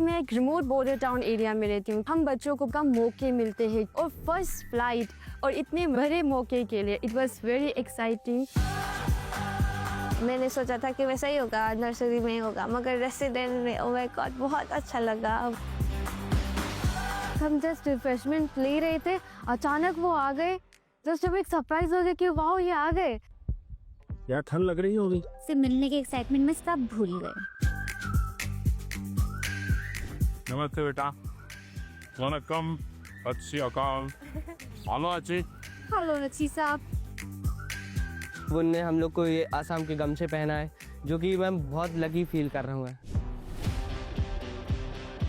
मैं एक remote border town area में रहती हूँ। हम बच्चों को कम मौके मिलते हैं और फर्स्ट फ्लाइट और इतने बड़े मौके के लिए इट वाज वेरी एक्साइटिंग। मैंने सोचा था कि वैसा ही होगा, नर्सरी में ही होगा, मगर रेसिडेंट में ओह माय गॉड बहुत अच्छा लगा। हम जस्ट रिफ्रेशमेंट ले रहे थे, अचानक वो आ गए। जस्ट जब एक सरप्राइज हो गया कि वाह ये आ गए। यार ठंड लग रही होगी। से मिलने के एक्साइटमेंट में सब भूल गए। नमस्ते बेटा। वनकम। अच्छी अकाल। हेलो अच्छी। हेलो रची साहब। उनने हम लोग को ये आसाम के गमछे पहना है, जो कि मैं बहुत लकी फील कर रहा हूँ।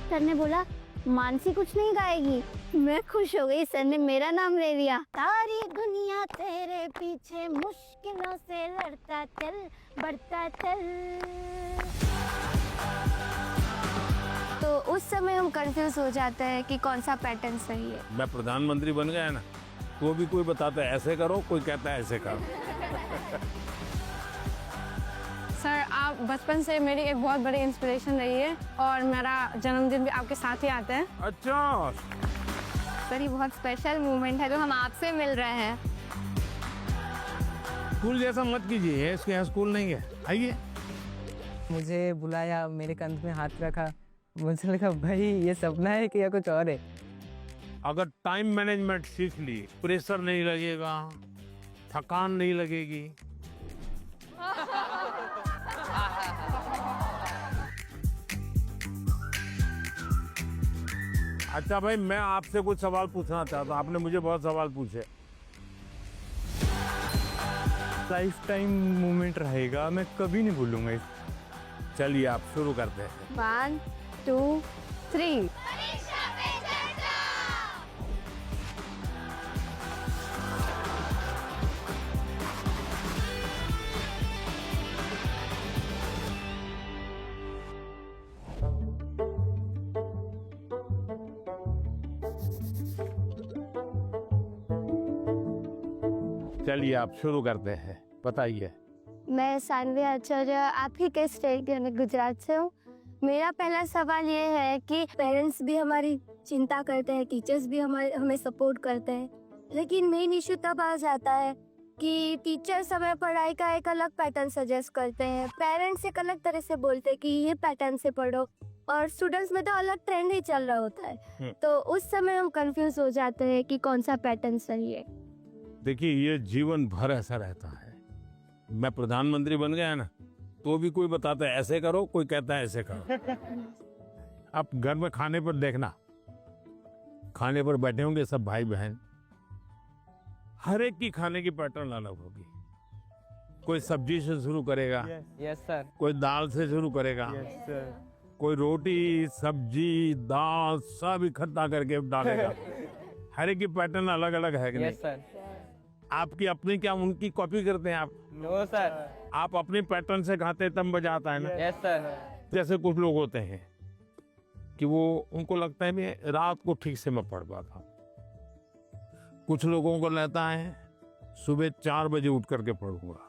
सर ने बोला मानसी कुछ नहीं गाएगी। मैं खुश हो गई, सर ने मेरा नाम ले लिया। सारी दुनिया तेरे पीछे मुश्किलों से लड़ता चल, बढ़ता चल। तो उस समय हम कंफ्यूज हो जाते हैं कि कौन सा पैटर्न सही है। मैं प्रधानमंत्री बन गया ना, तो भी कोई बताता है ऐसे करो, कोई कहता है ऐसे करो। सर आप बचपन से मेरी एक बहुत बड़ी इंस्पिरेशन रही है और मेरा जन्मदिन भी आपके साथ ही आता है। अच्छा। सर ये बहुत स्पेशल मोमेंट है जो हम आपसे मिल रहे हैं। स्कूल जैसा मत कीजिए, इसके यहाँ स्कूल नहीं है। आइए। मुझे बुलाया, मेरे कंध में हाथ रखा। मुझे लगा भाई ये सपना है कि या कुछ और है। अगर टाइम मैनेजमेंट सीख ली, प्रेशर नहीं लगेगा, थकान नहीं लगेगी। अच्छा भाई, मैं आपसे कुछ सवाल पूछना चाहता हूँ। आपने मुझे बहुत सवाल पूछे। लाइफ टाइम मोमेंट रहेगा, मैं कभी नहीं भूलूंगा। चलिए आप शुरू करते हैं। 1 2 3। चलिए आप शुरू करते हैं, बताइए। मैं सानवी आचार्य आपकी के स्टेट यानी गुजरात से हूँ। मेरा पहला सवाल ये है कि पेरेंट्स भी हमारी चिंता करते हैं, टीचर्स भी हमें सपोर्ट करते हैं, लेकिन मेन इशू तब आ जाता है कि टीचर्स हमें पढ़ाई का एक अलग पैटर्न सजेस्ट करते हैं, पेरेंट्स एक अलग तरह से बोलते हैं कि ये पैटर्न से पढ़ो, और स्टूडेंट्स में तो अलग ट्रेंड ही चल रहा होता है। तो उस समय हम कंफ्यूज हो जाते हैं कि कौन सा पैटर्न सही है। देखिए ये जीवन भर ऐसा रहता है। मैं प्रधानमंत्री बन गया ना, तो भी कोई बताता है ऐसे करो, कोई कहता है ऐसे करो। आप घर में खाने पर देखना, खाने पर बैठे होंगे सब भाई बहन, हर एक की खाने की पैटर्न अलग होगी। कोई सब्जी से शुरू करेगा, यस सर। कोई दाल से शुरू करेगा, कोई रोटी सब्जी दाल सब इकट्ठा करके डालेगा। हर एक की पैटर्न अलग अलग है कि नहीं? Yes sir. आपकी अपनी क्या उनकी कॉपी करते हैं आप? No sir. आप अपने पैटर्न से खाते तब मजा आता है ना। Yes sir. जैसे कुछ लोग होते हैं कि वो उनको लगता है मैं रात को ठीक से मैं पढ़ पाता। कुछ लोगों को लगता है सुबह 4 बजे उठ करके पढ़ूंगा।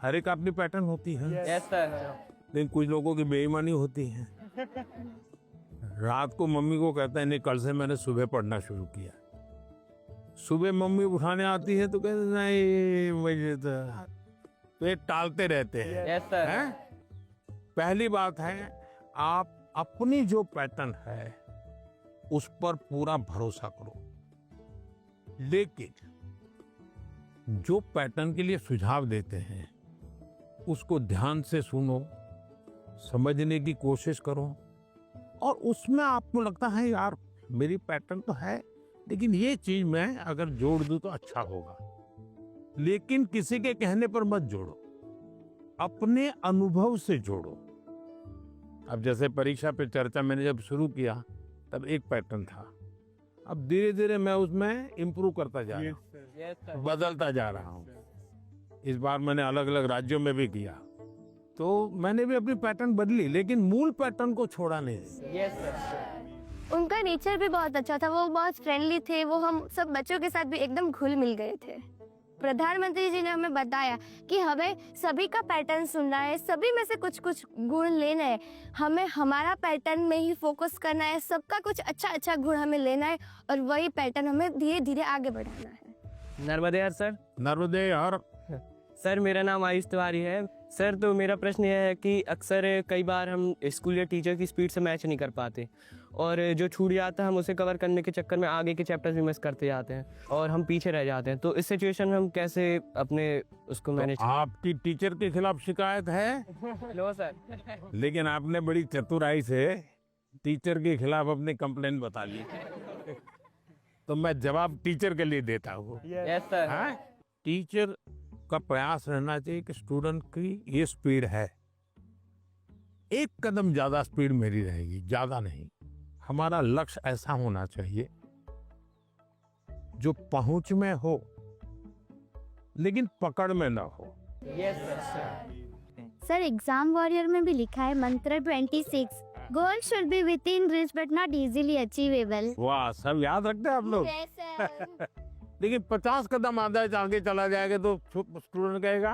हर एक अपनी पैटर्न होती है। Yes sir. लेकिन कुछ लोगों की बेईमानी होती है। रात को मम्मी को कहता है नहीं कल से मैंने सुबह पढ़ना शुरू किया। सुबह मम्मी उठाने आती है तो कहते नहीं मुझे तो ये टालते रहते हैं। Yes sir. हैं? पहली बात है आप अपनी जो पैटर्न है उस पर पूरा भरोसा करो, लेकिन जो पैटर्न के लिए सुझाव देते हैं उसको ध्यान से सुनो, समझने की कोशिश करो, और उसमें आपको लगता है यार मेरी पैटर्न तो है लेकिन ये चीज मैं अगर जोड़ दूं तो अच्छा होगा, लेकिन किसी के कहने पर मत जोड़ो, अपने अनुभव से जोड़ो। अब जैसे परीक्षा पे चर्चा मैंने जब शुरू किया तब एक पैटर्न था, अब धीरे धीरे मैं उसमें इम्प्रूव करता जा रहा हूँ, बदलता जा रहा हूँ। इस बार मैंने अलग अलग राज्यों में भी किया तो मैंने भी अपनी पैटर्न बदली, लेकिन मूल पैटर्न को छोड़ा नहीं। Yes sir. उनका नेचर भी बहुत अच्छा था, वो बहुत फ्रेंडली थे, वो हम सब बच्चों के साथ भी एकदम घुल मिल गए थे। प्रधानमंत्री जी ने हमें बताया कि हमें सभी का पैटर्न सुनना है, सभी में से कुछ कुछ गुण लेना है, हमें हमारा पैटर्न में ही फोकस करना है, सबका कुछ अच्छा अच्छा गुण हमें लेना है और वही पैटर्न हमें धीरे धीरे आगे बढ़ाना है। नर्मदे यार सर। नर्मदे और सर मेरा नाम आयुष तिवारी है। सर तो मेरा प्रश्न यह है कि अक्सर कई बार हम स्कूल या टीचर की स्पीड से मैच नहीं कर पाते और जो छूट जाता है हम उसे कवर करने के चक्कर में आगे के चैप्टर्स भी मिस करते जाते हैं और हम पीछे रह जाते हैं। तो इस सिचुएशन में हम कैसे अपने उसको मैनेज आपकी टीचर के खिलाफ शिकायत है? लो सर। लेकिन आपने बड़ी चतुराई से टीचर के खिलाफ अपनी कंप्लेंट बता ली। तो मैं जवाब टीचर के लिए देता हूँ। Yes sir. हाँ? टीचर का प्रयास रहना चाहिए कि स्टूडेंट की ये स्पीड है, एक कदम ज्यादा स्पीड मेरी रहेगी, ज्यादा नहीं। हमारा लक्ष्य ऐसा होना चाहिए जो पहुंच में हो लेकिन पकड़ में ना हो। Yes sir. Sir exam warrior में भी लिखा है मंत्र 26, goal should be with in reach but not easily achievable. वाह, सब याद रखते हैं आप लोग। लेकिन 50 कदम आगे चला जाएगा तो स्टूडेंट कहेगा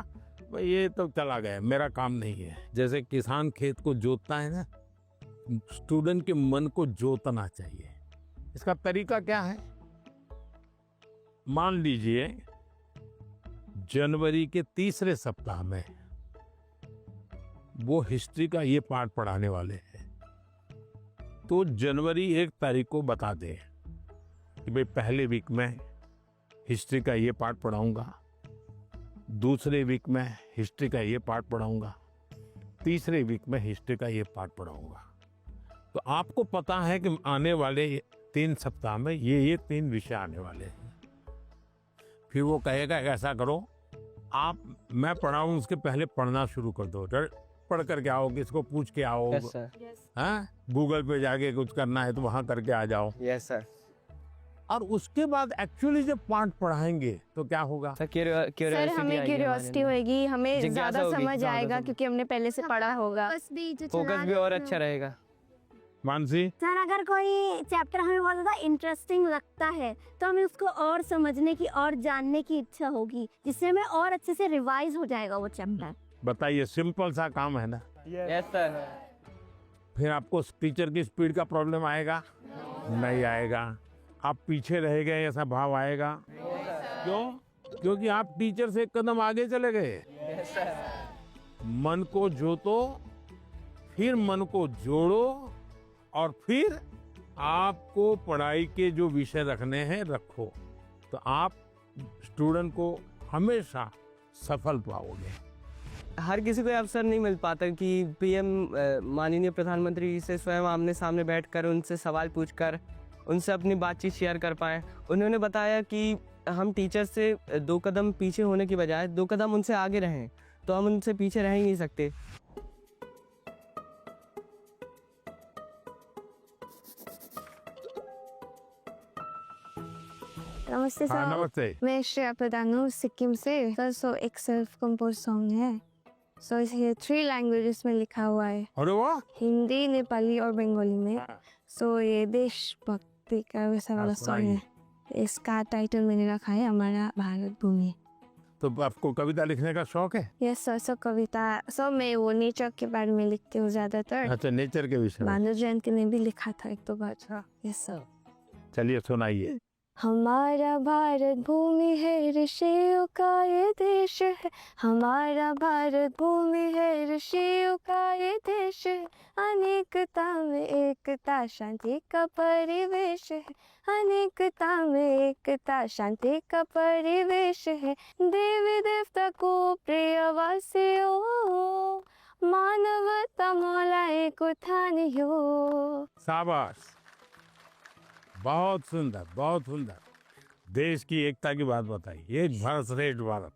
भाई ये तो चला गया, मेरा काम नहीं है। जैसे किसान खेत को जोतता है ना, स्टूडेंट के मन को जोतना चाहिए। इसका तरीका क्या है? मान लीजिए जनवरी के तीसरे सप्ताह में वो हिस्ट्री का ये पार्ट पढ़ाने वाले हैं, तो जनवरी 1 तारीख को बता दें कि भाई पहले वीक में हिस्ट्री का ये पार्ट पढ़ाऊंगा, दूसरे वीक में हिस्ट्री का ये पार्ट पढ़ाऊंगा, तीसरे वीक में हिस्ट्री का ये पार्ट पढ़ाऊंगा। तो आपको पता है कि आने वाले 3 सप्ताह में ये 3 विषय आने वाले हैं। फिर वो कहेगा ऐसा करो, आप मैं पढ़ाऊं उसके पहले पढ़ना शुरू कर दो, पढ़ करके आओ, किसको पूछ के आओ। Yes sir. हाँ, गूगल पे जाके कुछ करना है तो वहां करके आ जाओ। Yes sir. और उसके बाद एक्चुअली जब पार्ट पढ़ाएंगे तो क्या होगा? सर सर हमें क्यूरियोसिटी होगी, हमें जिज्ञासा ज्यादा होगी, समझ ज़्यादा आएगा समझ। क्योंकि हमने पहले से पढ़ा होगा। फोकस भी और अच्छा रहेगा। मानसी, सर अगर कोई चैप्टर हमें बहुत ज्यादा इंटरेस्टिंग लगता है तो हमें उसको और समझने की और जानने की इच्छा होगी, जिससे हमें और अच्छे से रिवाइज हो जाएगा वो चैप्टर। बताइए, सिंपल सा काम है ना। Yes sir. फिर आपको टीचर की स्पीड का प्रॉब्लम आएगा? नहीं आएगा। आप पीछे रह गए ऐसा भाव आएगा? क्यों? क्योंकि आप टीचर से एक कदम आगे चले गए। मन को जोतो, फिर मन को जोड़ो और फिर आपको पढ़ाई के जो विषय रखने हैं रखो, तो आप स्टूडेंट को हमेशा सफल पाओगे। हर किसी को ये अवसर नहीं मिल पाता कि पीएम माननीय प्रधानमंत्री से स्वयं आमने सामने बैठकर उनसे सवाल पूछकर उनसे अपनी बातचीत शेयर कर पाए। उन्होंने बताया कि हम टीचर से 2 कदम पीछे होने की बजाय 2 कदम उनसे आगे रहें, तो हम उनसे पीछे रह ही नहीं सकते। नमस्ते हाँ, सर। नमस्ते। मैं श्रेया प्रधान हूँ सिक्किम से। सर सो एक सेल्फ कंपोज सॉन्ग है, सो ये 3 लैंग्वेजेस में लिखा हुआ है, अरे वाह, हिंदी, नेपाली और बंगाली में। सो ये देशभक्ति का वैसा वाला सॉन्ग है। इसका टाइटल मैंने रखा है हमारा भारत भूमि। तो आपको कविता लिखने का शौक है? Yes sir. सो कविता, सो मैं वो नेचर के बारे में लिखती हूँ ज्यादातर। अच्छा, नेचर के विषय में। भानु जयंती ने भी लिखा था 1-2 बार। Yes sir. चलिए सुनाइए। हमारा भारत भूमि है, ऋषियों का ये देश है। हमारा भारत भूमि है, ऋषियों का ये देश है। अनेकता में एकता, शांति का परिवेश है। अनेकता में एकता, शांति का परिवेश है। देवी देवता को प्रिय वासियों, मानवता मौला एक उठानियो। शाबाश, बहुत सुंदर, बहुत सुंदर। देश की एकता की बात बताई। एक भारत श्रेष्ठ भारत।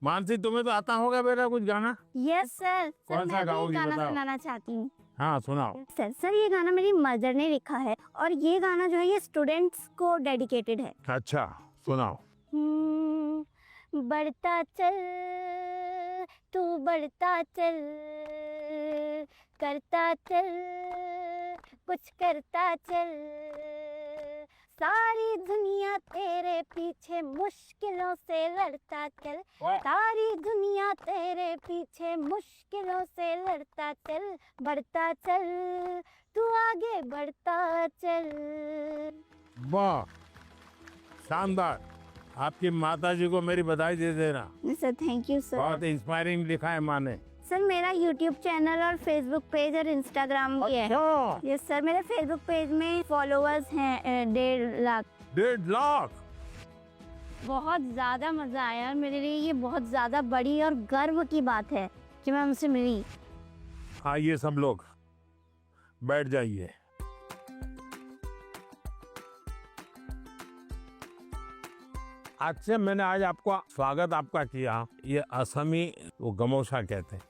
मानसी, तुम्हें तो आता होगा बेटा कुछ गाना? Yes sir. कौन सा मैं भी गाओगी, गाना बताओ। सुनाना चाहती हूँ। हाँ, सुनाओ। सर ये गाना मेरी मदर ने लिखा है और ये गाना जो है ये स्टूडेंट्स को डेडिकेटेड है। अच्छा, सुनाओ। बढ़ता चल तू बढ़ता चल, करता चल कुछ करता चल, सारी दुनिया तेरे पीछे मुश्किलों से लड़ता चल, सारी दुनिया तेरे पीछे मुश्किलों से लड़ता चल, बढ़ता चल, तू आगे बढ़ता चल। वाह, शानदार। आपकी माता जी को मेरी बधाई दे देना। Sir thank you sir. बहुत इंस्पायरिंग लिखा है माँ ने। सर मेरा यूट्यूब चैनल और फेसबुक पेज और इंस्टाग्राम भी है। यस सर, मेरे फेसबुक पेज में फॉलोअर्स हैं 1.5 लाख। 1.5 लाख। बहुत ज़्यादा मज़ा आया और मेरे लिए ये बहुत ज़्यादा बड़ी और गर्व की बात है कि मैं उनसे मिली। आइए सब लोग बैठ जाइए। आज मैंने आपको स्वागत आपका किया। ये असमी वो गमोशा कहते हैं।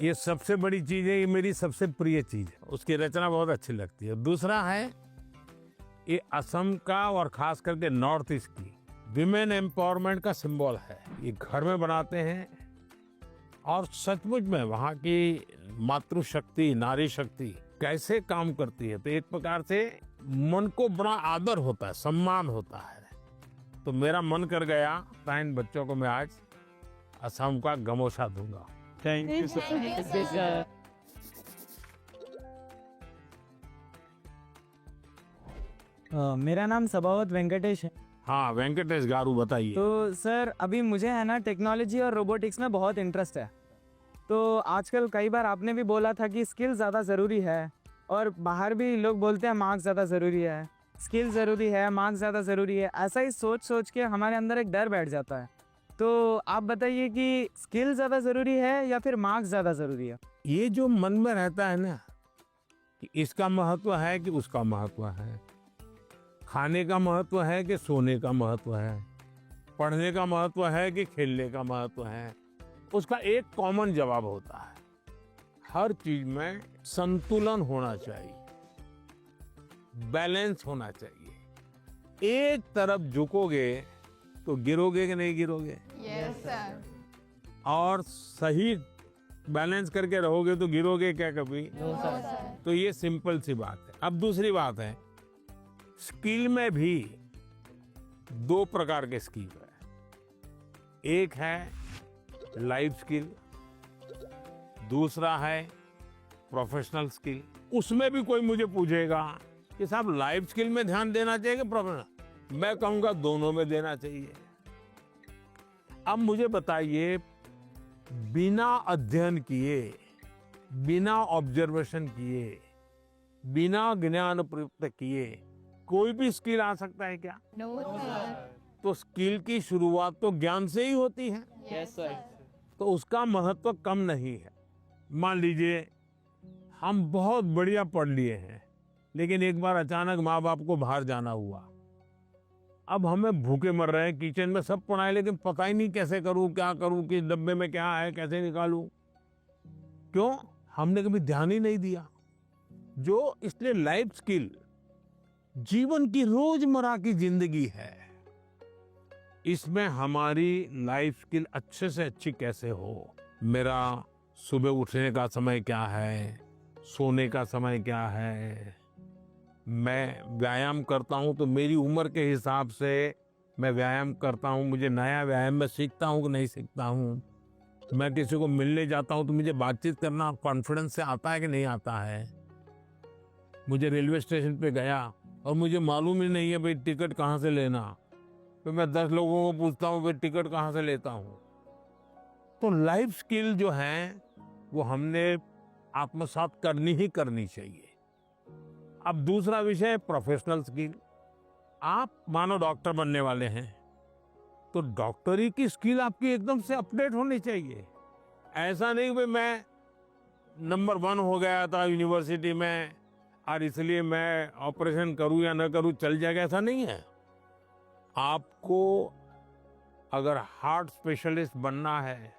ये सबसे बड़ी चीज है, ये मेरी सबसे प्रिय चीज है। उसकी रचना बहुत अच्छी लगती है। दूसरा है ये असम का और खास करके नॉर्थ ईस्ट की विमेन एम्पावरमेंट का सिंबल है। ये घर में बनाते हैं और सचमुच में वहाँ की मातृशक्ति, नारी शक्ति कैसे काम करती है, तो एक प्रकार से मन को बड़ा आदर होता है, सम्मान होता है। तो मेरा मन कर गया था इन बच्चों को मैं आज असम का गमोशा दूंगा। Thank you sir. मेरा नाम सबावत वेंकटेश है। हाँ वेंकटेश गारू, बताइए। तो सर अभी मुझे है ना टेक्नोलॉजी और रोबोटिक्स में बहुत इंटरेस्ट है। तो आजकल कई बार आपने भी बोला था कि स्किल ज़्यादा ज़रूरी है, और बाहर भी लोग बोलते हैं मार्क्स ज़्यादा ज़रूरी है, स्किल ज़रूरी है, मार्क्स ज़्यादा ज़रूरी है। ऐसा ही सोच सोच के हमारे अंदर एक डर बैठ जाता है। तो आप बताइए कि स्किल ज़्यादा ज़रूरी है या फिर मार्क्स ज़्यादा ज़रूरी है? ये जो मन में रहता है ना कि इसका महत्व है कि उसका महत्व है, खाने का महत्व है कि सोने का महत्व है, पढ़ने का महत्व है कि खेलने का महत्व है, उसका एक कॉमन जवाब होता है, हर चीज में संतुलन होना चाहिए, बैलेंस होना चाहिए। एक तरफ झुकोगे तो गिरोगे कि नहीं गिरोगे? Yes sir. और सही बैलेंस करके रहोगे तो गिरोगे क्या कभी? तो ये सिंपल सी बात है। अब दूसरी बात है, स्किल में भी 2 प्रकार के स्किल है। एक है लाइफ स्किल, दूसरा है प्रोफेशनल स्किल। उसमें भी कोई मुझे पूछेगा कि साहब लाइफ स्किल में ध्यान देना चाहिए कि प्रोफेशनल, मैं कहूंगा दोनों में देना चाहिए। अब मुझे बताइए, बिना अध्ययन किए, बिना ऑब्जर्वेशन किए, बिना ज्ञान प्राप्त किए कोई भी स्किल आ सकता है क्या? No sir. तो स्किल की शुरुआत तो ज्ञान से ही होती है। Yes sir. तो उसका महत्व कम नहीं है। मान लीजिए हम बहुत बढ़िया पढ़ लिए हैं, लेकिन एक बार अचानक माँ बाप को बाहर जाना हुआ। अब हमें भूखे मर रहे हैं, किचन में सब पड़ा है, लेकिन पता ही नहीं कैसे करूं, क्या करूं, कि डब्बे में क्या है, कैसे निकालूं। क्यों? हमने कभी ध्यान ही नहीं दिया। इसलिए लाइफ स्किल जीवन की रोजमर्रा की जिंदगी है। इसमें हमारी लाइफ स्किल अच्छे से अच्छी कैसे हो। मेरा सुबह उठने का समय क्या है, सोने का समय क्या है, मैं व्यायाम करता हूं तो मेरी उम्र के हिसाब से मैं व्यायाम करता हूं, मुझे नया व्यायाम में सीखता हूं कि नहीं सीखता हूं। मैं किसी को मिलने जाता हूं तो मुझे बातचीत करना कॉन्फिडेंस से आता है कि नहीं आता है। मुझे रेलवे स्टेशन पे गया और मुझे मालूम ही नहीं है भाई टिकट कहाँ से लेना, तो मैं 10 लोगों को पूछता हूँ भाई टिकट कहाँ से लेता हूँ। तो लाइफ स्किल जो है वो हमने आत्मसात करनी ही करनी चाहिए। अब दूसरा विषय है प्रोफेशनल स्किल। आप मानो डॉक्टर बनने वाले हैं तो डॉक्टरी की स्किल आपकी एकदम से अपडेट होनी चाहिए। ऐसा नहीं कि मैं नंबर 1 हो गया था यूनिवर्सिटी में और इसलिए मैं ऑपरेशन करूं या न करूं चल जाएगा, ऐसा नहीं है। आपको अगर हार्ट स्पेशलिस्ट बनना है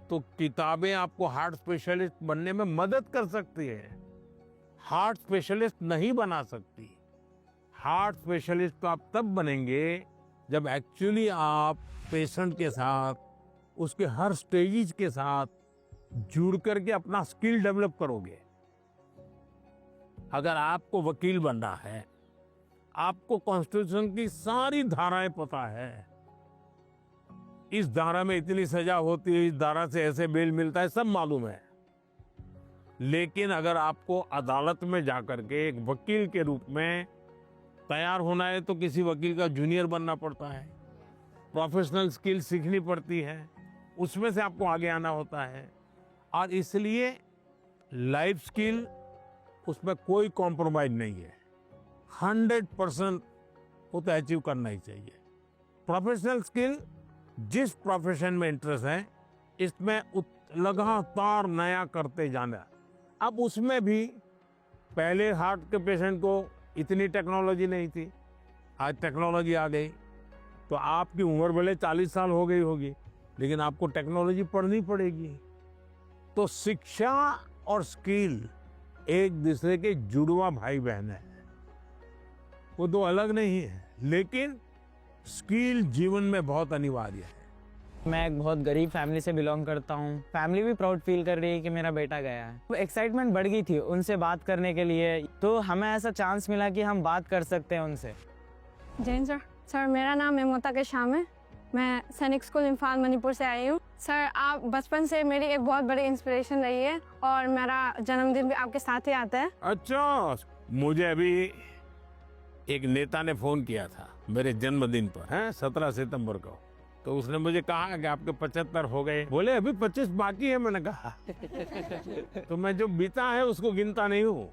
तो किताबें आपको हार्ट स्पेशलिस्ट बनने में मदद कर सकती है, हार्ट स्पेशलिस्ट नहीं बना सकती। हार्ट स्पेशलिस्ट तो आप तब बनेंगे जब एक्चुअली आप पेशेंट के साथ, उसके हर स्टेज के साथ जुड़ करके अपना स्किल डेवलप करोगे। अगर आपको वकील बनना है, आपको कॉन्स्टिट्यूशन की सारी धाराएं पता है, इस धारा में इतनी सजा होती है, इस धारा से ऐसे बेल मिलता है, सब मालूम है। लेकिन अगर आपको अदालत में जाकर के एक वकील के रूप में तैयार होना है तो किसी वकील का जूनियर बनना पड़ता है, प्रोफेशनल स्किल सीखनी पड़ती है, उसमें से आपको आगे आना होता है। और इसलिए लाइफ स्किल, उसमें कोई कॉम्प्रोमाइज नहीं है, 100% वो तो अचीव करना ही चाहिए। प्रोफेशनल स्किल, जिस प्रोफेशन में इंटरेस्ट है, इसमें लगातार नया करते जाना। अब उसमें भी पहले हार्ट के पेशेंट को इतनी टेक्नोलॉजी नहीं थी, आज टेक्नोलॉजी आ गई, तो आपकी उम्र भले 40 साल हो गई होगी, लेकिन आपको टेक्नोलॉजी पढ़नी पड़ेगी। तो शिक्षा और स्किल एक दूसरे के जुड़वा भाई बहन है, वो दो अलग नहीं है, लेकिन स्किल जीवन में बहुत अनिवार्य है। मैं एक बहुत गरीब फैमिली से बिलोंग करता हूँ। फैमिली भी प्राउड फील कर रही है कि मेरा बेटा गया है। तो एक्साइटमेंट बढ़ गई थी उनसे बात करने के लिए, तो हमें ऐसा चांस मिला कि हम बात कर सकते हैं उनसे। जैन सर, सर मेरा नाम मेमोता के शाम है, मैं सैनिक स्कूल इम्फाल मणिपुर से आई हूँ। सर आप बचपन से मेरी एक बहुत बड़ी इंस्पिरेशन रही है और मेरा जन्मदिन भी आपके साथ ही आता है। अच्छा, मुझे अभी एक नेता ने फोन किया था मेरे जन्मदिन पर, है 17 सितंबर को, तो उसने मुझे कहा कि आपके 75 हो गए, बोले अभी 25 बाकी है। मैंने कहा तो मैं जो बीता है उसको गिनता नहीं हूँ,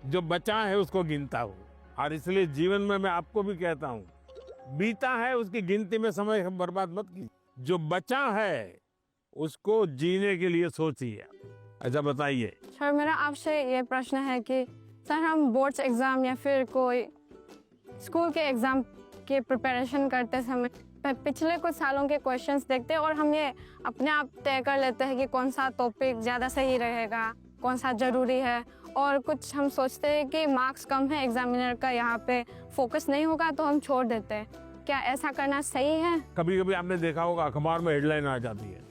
जो बचा है उसको गिनता हूँ। और इसलिए जीवन में मैं आपको भी कहता हूँ, बीता है उसकी गिनती में समय बर्बाद मत कीजिए, जो बचा है उसको जीने के लिए सोचिए। अच्छा बताइए। सर मेरा आपसे ये प्रश्न है कि सर हम बोर्ड्स एग्जाम या फिर कोई स्कूल के एग्जाम के प्रिपरेशन करते समय पिछले कुछ सालों के क्वेश्चंस देखते हैं और हम ये अपने आप तय कर लेते हैं कि कौन सा टॉपिक ज़्यादा सही रहेगा, कौन सा ज़रूरी है, और कुछ हम सोचते हैं कि मार्क्स कम है, एग्जामिनर का यहाँ पे फोकस नहीं होगा तो हम छोड़ देते हैं। क्या ऐसा करना सही है? कभी कभी आपने देखा होगा अखबार में हेडलाइन आ जाती है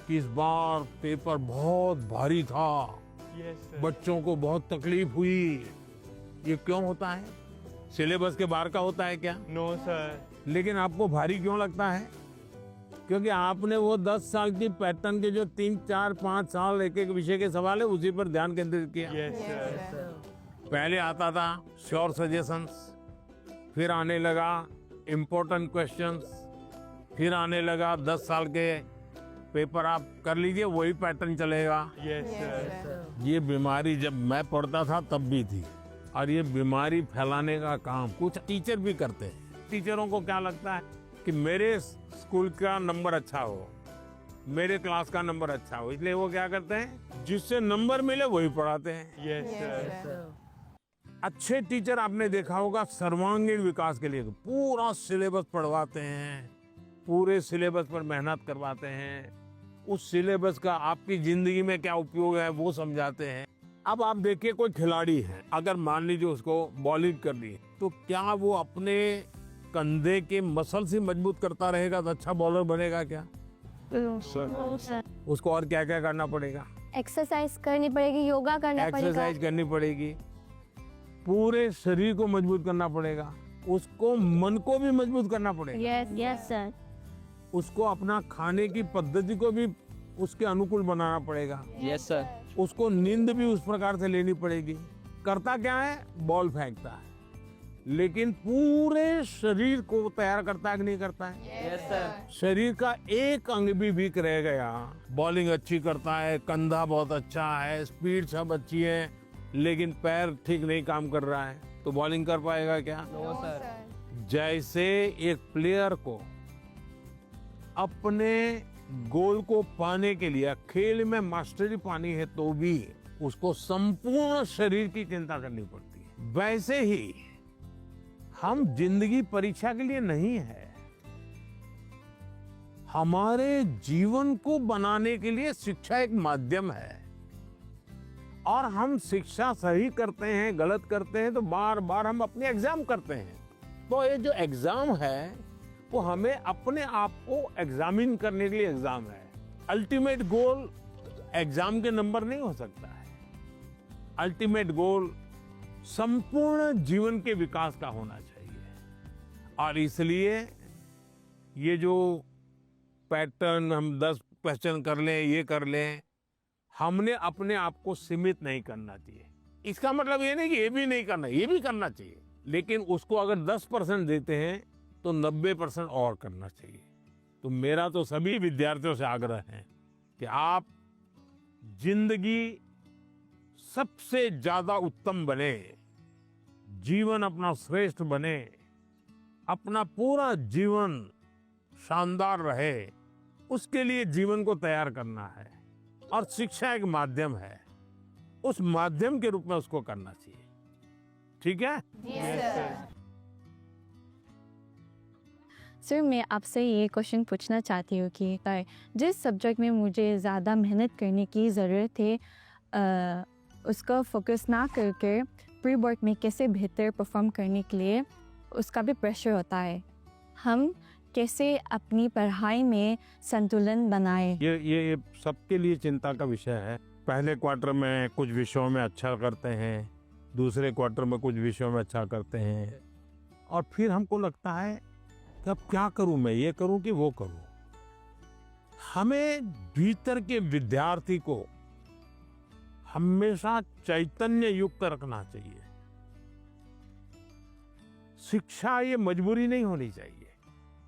कि इस बार पेपर बहुत भारी था, बच्चों को बहुत तकलीफ हुई। ये क्यों होता है? सिलेबस के बाहर का होता है क्या? No sir. लेकिन आपको भारी क्यों लगता है? क्योंकि आपने वो 10 साल की पैटर्न के जो 3, 4, 5 साल एक एक विषय के सवाल है उसी पर ध्यान केंद्रित किया। पहले आता था श्योर सजेशंस, फिर आने लगा इम्पोर्टेंट क्वेश्चंस, फिर आने लगा 10 साल के पेपर आप कर लीजिए, वही पैटर्न चलेगा। ये बीमारी जब मैं पढ़ता था तब भी थी, और ये बीमारी फैलाने का काम कुछ टीचर भी करते हैं। टीचरों को क्या लगता है कि मेरे स्कूल का नंबर अच्छा हो, मेरे क्लास का नंबर अच्छा हो, इसलिए वो क्या करते हैं, जिससे नंबर मिले वही पढ़ाते हैं। अच्छे टीचर आपने देखा होगा सर्वांगीण विकास के लिए पूरा सिलेबस पढ़वाते हैं, पूरे सिलेबस पर मेहनत करवाते हैं, उस सिलेबस का आपकी जिंदगी में क्या उपयोग है वो समझाते हैं। अब आप देखिए कोई खिलाड़ी है, अगर मान लीजिए उसको बॉलिंग करनी है, तो क्या वो अपने कंधे के मसल से मजबूत करता रहेगा तो अच्छा बॉलर बनेगा क्या? उसको और क्या क्या करना पड़ेगा? एक्सरसाइज करनी पड़ेगी, योगा करना पड़ेगा, एक्सरसाइज करनी पड़ेगी, पूरे शरीर को मजबूत करना पड़ेगा, उसको मन को भी मजबूत करना पड़ेगा। Yes sir. उसको अपना खाने की पद्धति को भी उसके अनुकूल बनाना पड़ेगा। Yes sir. उसको नींद भी उस प्रकार से लेनी पड़ेगी। करता क्या है? बॉल फेंकता है, लेकिन पूरे शरीर को तैयार करता है कि नहीं करता है? Yes sir. शरीर का एक अंग भी वीक रह गया, बॉलिंग अच्छी करता है, कंधा बहुत अच्छा है, स्पीड सब अच्छी है, लेकिन पैर ठीक नहीं काम कर रहा है, तो बॉलिंग कर पाएगा क्या? No sir. जैसे एक प्लेयर को अपने गोल को पाने के लिए खेल में मास्टरी पानी है तो भी उसको संपूर्ण शरीर की चिंता करनी पड़ती है। वैसे ही हम जिंदगी परीक्षा के लिए नहीं है, हमारे जीवन को बनाने के लिए शिक्षा एक माध्यम है। और हम शिक्षा सही करते हैं, गलत करते हैं तो बार बार हम अपने एग्जाम करते हैं। तो ये जो एग्जाम है वो हमें अपने आप को एग्जामिन करने के लिए एग्जाम है। अल्टीमेट गोल एग्जाम के नंबर नहीं हो सकता है। अल्टीमेट गोल संपूर्ण जीवन के विकास का होना चाहिए। और इसलिए ये जो पैटर्न हम 10 क्वेश्चन कर लें, ये कर लें, हमने अपने आप को सीमित नहीं करना चाहिए। इसका मतलब ये नहीं कि ये भी नहीं करना, ये भी करना चाहिए, लेकिन उसको अगर 10% देते हैं तो 90% और करना चाहिए। तो मेरा तो सभी विद्यार्थियों से आग्रह है कि आप जिंदगी सबसे ज्यादा उत्तम बने, जीवन अपना श्रेष्ठ बने, अपना पूरा जीवन शानदार रहे, उसके लिए जीवन को तैयार करना है। और शिक्षा एक माध्यम है, उस माध्यम के रूप में उसको करना चाहिए। ठीक है? सर, मैं आपसे ये क्वेश्चन पूछना चाहती हूँ कि जिस सब्जेक्ट में मुझे ज़्यादा मेहनत करने की ज़रूरत है, उसका फोकस ना करके प्री बोर्ड में कैसे बेहतर परफॉर्म करने के लिए उसका भी प्रेशर होता है। हम कैसे अपनी पढ़ाई में संतुलन बनाए? ये सबके लिए चिंता का विषय है। पहले क्वार्टर में कुछ विषयों में अच्छा करते हैं, दूसरे क्वार्टर में कुछ विषयों में अच्छा करते हैं, और फिर हमको लगता है कि अब क्या करूं, मैं ये करूं कि वो करूं। हमें भीतर के विद्यार्थी को हमेशा चैतन्य युक्त रखना चाहिए। शिक्षा ये मजबूरी नहीं होनी चाहिए,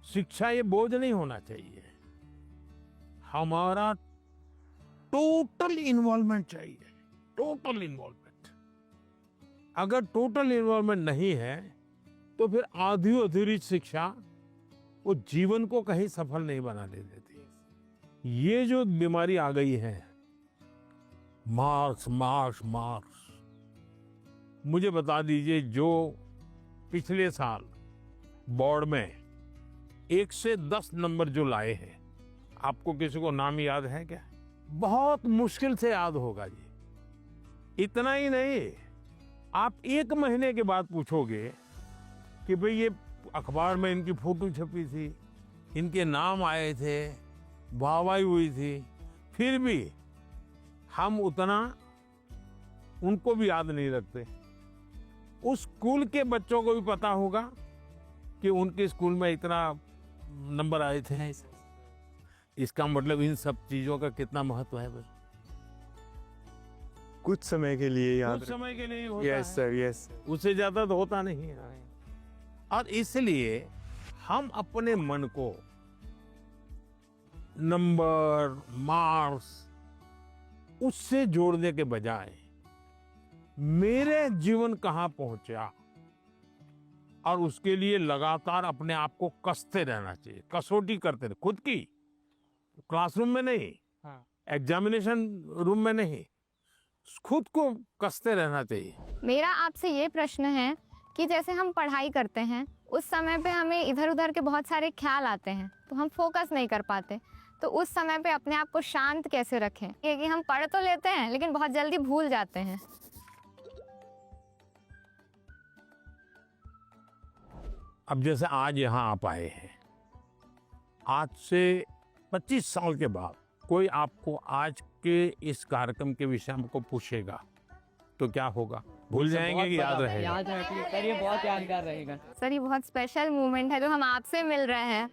शिक्षा ये बोझ नहीं होना चाहिए। हमारा टोटल इन्वॉल्वमेंट चाहिए, टोटल इन्वॉल्वमेंट। अगर टोटल इन्वॉल्वमेंट नहीं है तो फिर आधी अधूरी शिक्षा वो जीवन को कहीं सफल नहीं बनाने देती। ये जो बीमारी आ गई है, मार्क्स मार्क्स मार्क्स, मुझे बता दीजिए, जो पिछले साल बोर्ड में 1 से 10 नंबर जो लाए हैं, आपको किसी को नाम याद है क्या? बहुत मुश्किल से याद होगा जी। इतना ही नहीं, आप 1 महीने के बाद पूछोगे कि भाई ये अखबार में इनकी फोटो छपी थी, इनके नाम आए थे, वाहवाही हुई थी, फिर भी हम उतना उनको भी याद नहीं रखते। उस स्कूल के बच्चों को भी पता होगा कि उनके स्कूल में इतना नंबर आए थे। इसका मतलब इन सब चीजों का कितना महत्व है बस। कुछ समय के लिए याद कुछ समय के लिए होता यस है, सर, यस। उससे ज्यादा तो होता नहीं है। और इसलिए हम अपने मन को नंबर, मार्क्स, उससे जोड़ने के बजाय मेरे जीवन कहां पहुंचा, और उसके लिए लगातार अपने आप को कसते रहना चाहिए, कसौटी करते रहे खुद की। क्लासरूम में नहीं, एग्जामिनेशन रूम में नहीं, खुद को कसते रहना चाहिए। मेरा आपसे ये प्रश्न है कि जैसे हम पढ़ाई करते हैं उस समय पे हमें इधर उधर के बहुत सारे ख्याल आते हैं, तो हम फोकस नहीं कर पाते, तो उस समय पे अपने आप को शांत कैसे रखें? क्योंकि हम पढ़ तो लेते हैं लेकिन बहुत जल्दी भूल जाते हैं। अब जैसे आज यहाँ आप आए हैं, आज से 25 साल के बाद कोई आपको आज के इस कार्यक्रम के विषय में को पूछेगा तो क्या होगा? भूल जाएंगे कि याद रहेगा? याद रखिए सर, ये बहुत यादगार रहेगा। सर, ये बहुत स्पेशल मोमेंट है जो हम आपसे मिल रहे हैं।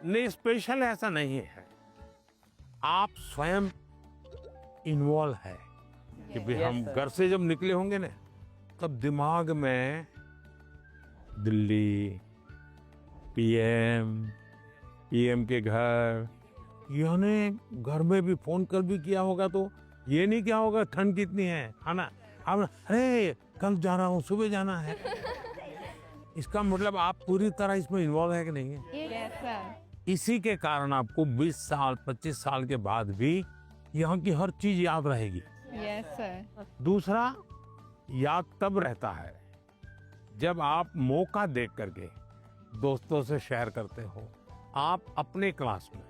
नहीं, स्पेशल ऐसा नहीं है, आप स्वयं इन्वॉल्व है कि भाई हम घर से जब निकले होंगे ना, तब दिमाग में दिल्ली, पीएम के घर, यानी घर में भी फोन कर भी किया होगा, तो ये नहीं क्या होगा ठंड कितनी है, खाना, अब अरे कल जा रहा हूँ, सुबह जाना है। इसका मतलब आप पूरी तरह इसमें इन्वॉल्व है कि नहीं है? Yes sir. इसी के कारण आपको 20 साल 25 साल के बाद भी यहाँ की हर चीज याद रहेगी। Yes sir. दूसरा, याद तब रहता है जब आप मौका देख करके दोस्तों से शेयर करते हो। आप अपने क्लास में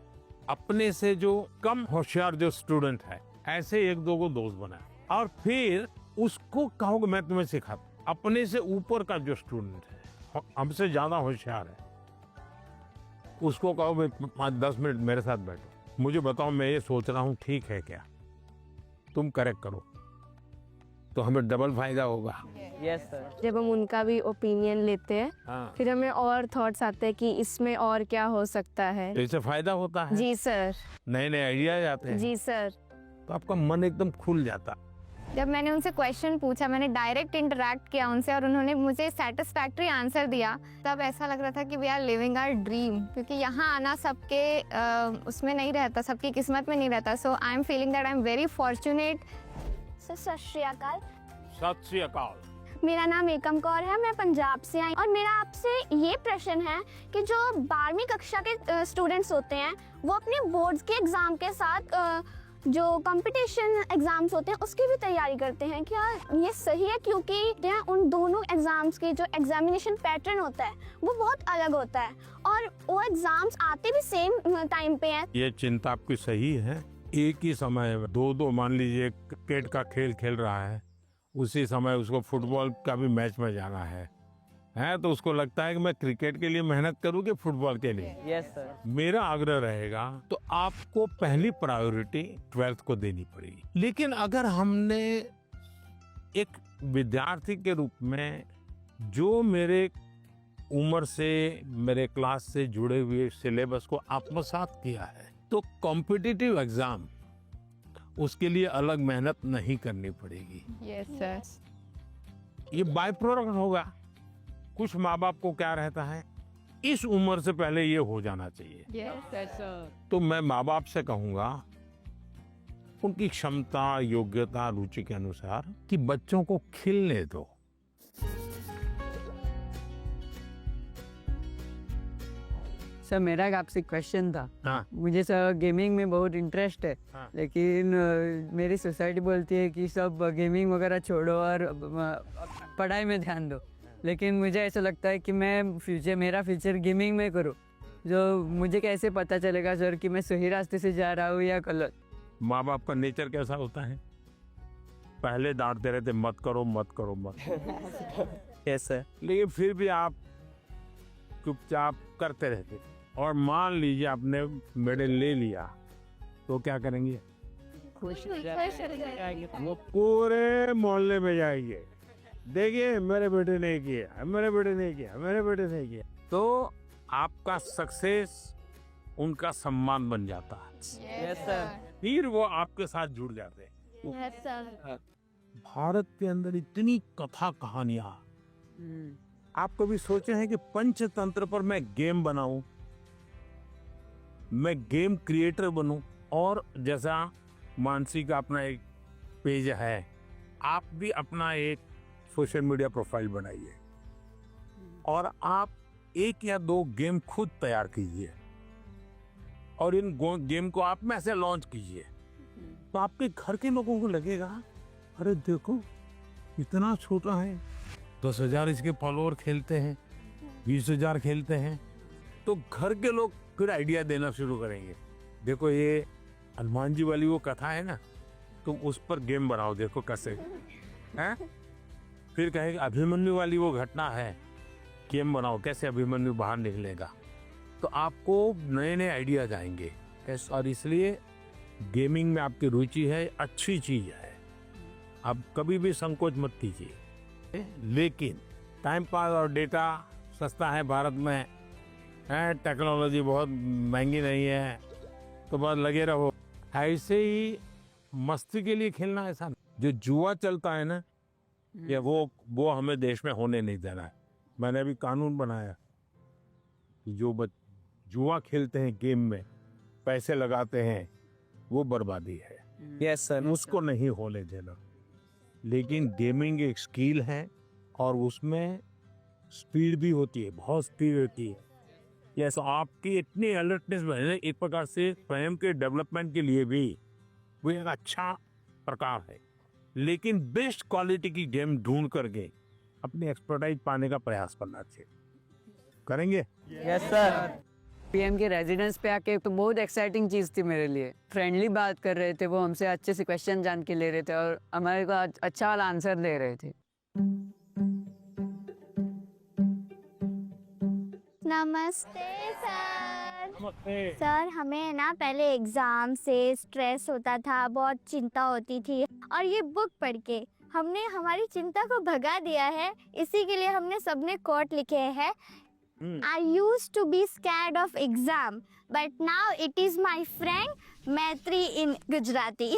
अपने से जो कम होशियार जो स्टूडेंट है, ऐसे 1-2 को दोस्त बनाए, और फिर उसको कहोगे मैं तुम्हें सिखाता। अपने से ऊपर का जो स्टूडेंट है, हमसे ज्यादा होशियार है, उसको कहो भाई 5-10 मिनट मेरे साथ बैठो, मुझे बताओ मैं ये सोच रहा हूँ ठीक है क्या, तुम करेक्ट करो। तो हमें डबल फायदा होगा। Yes sir. जब हम उनका भी ओपिनियन लेते हैं हाँ, फिर हमें और थॉट्स आते हैं कि इसमें और क्या हो सकता है। तो इससे फायदा होता है, जी सर। नए नए आइडियाज आते हैं, जी सर। तो आपका मन एकदम खुल जाता। जब मैंने उनसे क्वेश्चन पूछा, मैंने डायरेक्ट इंटरेक्ट किया उनसे और उन्होंने मुझे सेटिस्फैक्ट्री आंसर दिया, तब ऐसा लग रहा था कि we are living our dream. क्योंकि यहाँ आना सबके उसमें नहीं रहता, सबकी किस्मत में नहीं रहता। So I am feeling that I am very fortunate. सत श्री अकाल। सत श्री अकाल। मेरा नाम एकम कौर है, मैं पंजाब से आई और मेरा आपसे ये प्रश्न है कि जो 12वीं कक्षा के स्टूडेंट्स होते हैं वो अपने बोर्ड्स के एग्ज़ाम के साथ जो कंपटीशन एग्ज़ाम्स होते हैं उसकी भी तैयारी करते हैं। क्या ये सही है? क्योंकि उन दोनों एग्ज़ाम्स के जो एग्जामिनेशन पैटर्न होता है वो बहुत अलग होता है और वो एग्ज़ाम्स आते भी सेम टाइम पे हैं। ये चिंता आपकी सही है। एक ही समय में दो मान लीजिए क्रिकेट का खेल खेल रहा है, उसी समय उसको फुटबॉल का भी मैच में जाना है तो उसको लगता है कि मैं क्रिकेट के लिए मेहनत करूँ कि फुटबॉल के लिए। Yes sir. मेरा आग्रह रहेगा तो आपको पहली प्रायोरिटी 12th को देनी पड़ेगी। लेकिन अगर हमने एक विद्यार्थी के रूप में जो मेरे उम्र से, मेरे क्लास से जुड़े हुए सिलेबस को आत्मसात किया है, तो कॉम्पिटिटिव एग्जाम उसके लिए अलग मेहनत नहीं करनी पड़ेगी। Yes sir. ये बाय प्रोडक्ट होगा। कुछ माँ बाप को क्या रहता है, इस उम्र से पहले ये हो जाना चाहिए। Yes sir. तो मैं माँ बाप से कहूंगा उनकी क्षमता, योग्यता, रुचि के अनुसार कि बच्चों को खिलने दो। सर मेरा एक आपसे क्वेश्चन था। हाँ। मुझे सर गेमिंग में बहुत इंटरेस्ट है। हाँ। लेकिन मेरी सोसाइटी बोलती है कि सब गेमिंग वगैरह छोड़ो और पढ़ाई में ध्यान दो। लेकिन मुझे ऐसा लगता है कि मेरा फ्यूचर गेमिंग में करूँ। जो मुझे कैसे पता चलेगा सर कि मैं सही रास्ते से जा रहा हूँ या गलत? माँ बाप का नेचर कैसा होता है, पहले डांटते रहते मत करो मत करो मत। Yes sir. लेकिन फिर भी आप चुपचाप करते रहते और मान लीजिए आपने मेडल ले लिया तो क्या करेंगे? वो पूरे मोहल्ले में जाएंगे, देखिए मेरे बेटे ने किया, मेरे बेटे ने किया, मेरे बेटे ने किया। तो आपका सक्सेस उनका सम्मान बन जाता है। Yes sir. फिर वो आपके साथ जुड़ जाते हैं। Yes sir. भारत के अंदर इतनी कथा कहानियां, आप कभी सोचे हैं कि पंचतंत्र पर मैं गेम बनाऊं, मैं गेम क्रिएटर बनूं? और जैसा मानसी का अपना एक पेज है, आप भी अपना एक सोशल मीडिया प्रोफाइल बनाइए और आप 1 या 2 गेम खुद तैयार कीजिए और इन गेम को आप में से लॉन्च कीजिए। तो आपके घर के लोगों को लगेगा अरे देखो इतना छोटा है, 10,000 इसके फॉलोअर खेलते हैं, 20,000 खेलते हैं। तो घर के लोग फिर आइडिया देना शुरू करेंगे, देखो ये हनुमान जी वाली वो कथा है ना, तुम उस पर गेम बनाओ, देखो कैसे हैं। फिर कहेंगे अभिमन्यु वाली वो घटना है, गेम बनाओ कैसे अभिमन्यु बाहर निकलेगा। तो आपको नए नए आइडियाज आएंगे। और इसलिए गेमिंग में आपकी रुचि है, अच्छी चीज है, आप कभी भी संकोच मत कीजिए। लेकिन टाइम पास और डेटा सस्ता है भारत में, है टेक्नोलॉजी बहुत महंगी नहीं है, तो बस लगे रहो। ऐसे ही मस्ती के लिए खेलना ऐसा नहीं। जो जुआ चलता है ना, ये वो हमें देश में होने नहीं देना है। मैंने अभी कानून बनाया, जो जुआ खेलते हैं, गेम में पैसे लगाते हैं, वो बर्बादी है। Yes sir. उसको नहीं होने देना। लेकिन गेमिंग एक स्किल है और उसमें स्पीड भी होती है, बहुत स्पीड होती है। यस, आपकी इतनी अलर्टनेस बने, एक प्रकार से स्वयं के डेवलपमेंट के लिए भी वो एक अच्छा प्रकार है। लेकिन बेस्ट क्वालिटी की गेम ढूंढ करके अपनी एक्सपर्टाइज पाने का प्रयास करना चाहिए। करेंगे? Yes sir. पीएम के रेजिडेंस पे आके तो बहुत एक्साइटिंग चीज़ थी मेरे लिए। फ्रेंडली बात कर रहे थे, वो हमसे अच्छे से क्वेश्चन जान के ले रहे थे और हमारे को अच्छा वाला आंसर दे रहे थे। नमस्ते सर। सर हमें ना पहले एग्जाम से स्ट्रेस होता था, बहुत चिंता होती थी और ये बुक पढ़ के हमने हमारी चिंता को भगा दिया है, इसी के लिए हमने सबने कोट लिखे हैं। I used to be scared of exam, but now it is my friend मैत्री in गुजराती।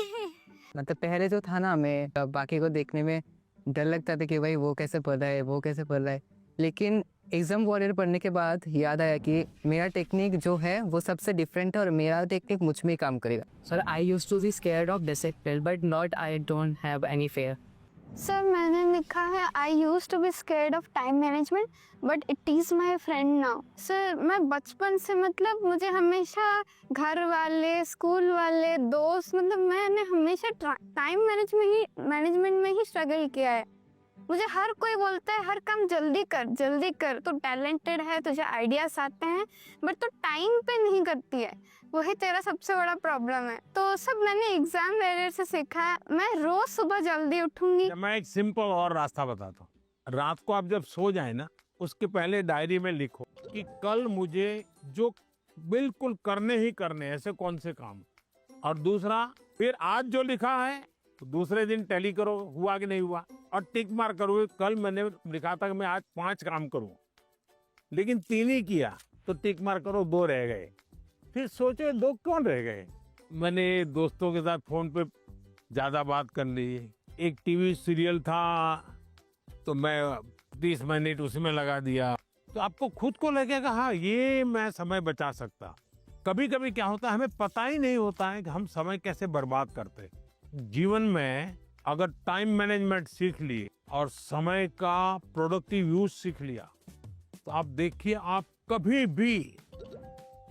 मतलब पहले जो था ना, मैं बाकी को देखने में डर लगता था कि भाई वो कैसे पढ़ रहा है, वो कैसे पढ़ रहा है, लेकिन एग्जाम वॉरियर पढ़ने के बाद याद आया कि मेरा टेक्निक जो है वो सबसे डिफरेंट है और मेरा टेक्निक मुझ में ही काम करेगा। Sir I used to be scared of discipline but not I don't have any fear. Sir मैंने लिखा है I use to be scared of time management but it is my friend now. Sir मैं बचपन से मतलब मुझे हमेशा घर वाले, स्कूल वाले, दोस्त, मतलब मैंने हमेशा टाइम मैनेजमेंट में ही स्ट्रगल किया है। मुझे हर कोई बोलता है हर काम जल्दी कर, तो टैलेंटेड है, तुझे आइडियाज आते हैं, बट तो टाइम पे नहीं करती है, वही तेरा सबसे बड़ा प्रॉब्लम है। तो सब मैंने एग्जाम वगैरह से सीखा है। मैं रोज सुबह जल्दी उठूंगी। मैं एक सिंपल और रास्ता बताता हूँ। रात को आप जब सो जाए ना, उसके पहले डायरी में लिखो कि कल मुझे जो बिल्कुल करने ही करने ऐसे कौन से काम, और दूसरा फिर आज जो लिखा है तो दूसरे दिन टैली करो हुआ कि नहीं हुआ, और टिक मार करो। कल मैंने लिखा था कि मैं आज 5 काम करूँ, लेकिन 3 ही किया, तो टिक मार करो, 2 रह गए। फिर सोचो 2 कौन रह गए। मैंने दोस्तों के साथ फोन पे ज्यादा बात कर ली। एक टीवी सीरियल था तो मैं 30 मिनट उसमें लगा दिया, तो आपको खुद को लगेगा हाँ ये मैं समय बचा सकता। कभी कभी क्या होता है, हमें पता ही नहीं होता है कि हम समय कैसे बर्बाद करते। जीवन में अगर टाइम मैनेजमेंट सीख लिए और समय का प्रोडक्टिव यूज सीख लिया, तो आप देखिए आप कभी भी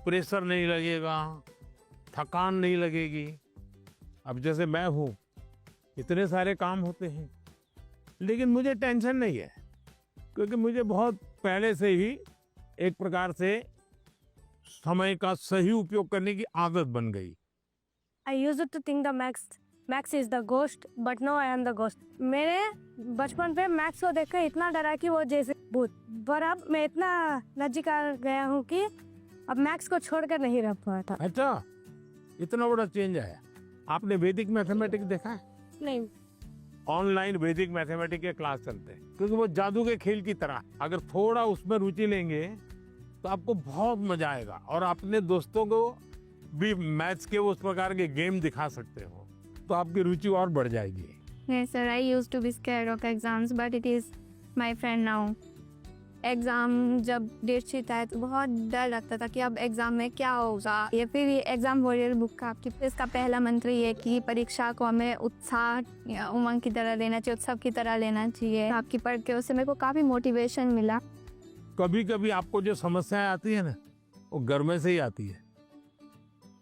प्रेशर नहीं लगेगा, थकान नहीं लगेगी। अब जैसे मैं हूँ, इतने सारे काम होते हैं, लेकिन मुझे टेंशन नहीं है, क्योंकि मुझे बहुत पहले से ही एक प्रकार से समय का सही उपयोग करने की आदत बन गई। I used to think the Max is the ghost, but now I am the ghost. मेरे बचपन पे मैक्स को देखकर इतना डरा कि वो जैसे भूत, पर अब मैं इतना नज़दीक गया हूँ कि अब मैक्स को छोड़कर नहीं रह पाता। अच्छा, इतना बड़ा चेंज आया। आपने वैदिक मैथमेटिक्स देखा है? नहीं। ऑनलाइन वैदिक मैथमेटिक्स के क्लास चलते हैं, क्योंकि वो जादू के खेल की तरह, अगर थोड़ा उसमें रुचि लेंगे तो आपको बहुत मजा आएगा, और अपने दोस्तों को भी मैथ्स के उस प्रकार के गेम दिखा सकते हो, तो आपकी रुचि और बढ़ जाएगी। Yes sir, I used to be scared of exams, but it is my friend now. Exam जब डेट शीट आए तो बहुत डर लगता था कि अब एग्ज़ाम में क्या होगा। ये फिर ये एग्ज़ाम वॉरियर बुक का आपकी इसका पहला मंत्र ये है कि परीक्षा को हमें उत्साह या उमंग की तरह लेना चाहिए, उत्सव की तरह लेना चाहिए। आपकी पढ़ के उससे मेरे को काफ़ी मोटिवेशन मिला। कभी कभी आपको जो समस्याएं आती है ना, वो घर में से ही आती है,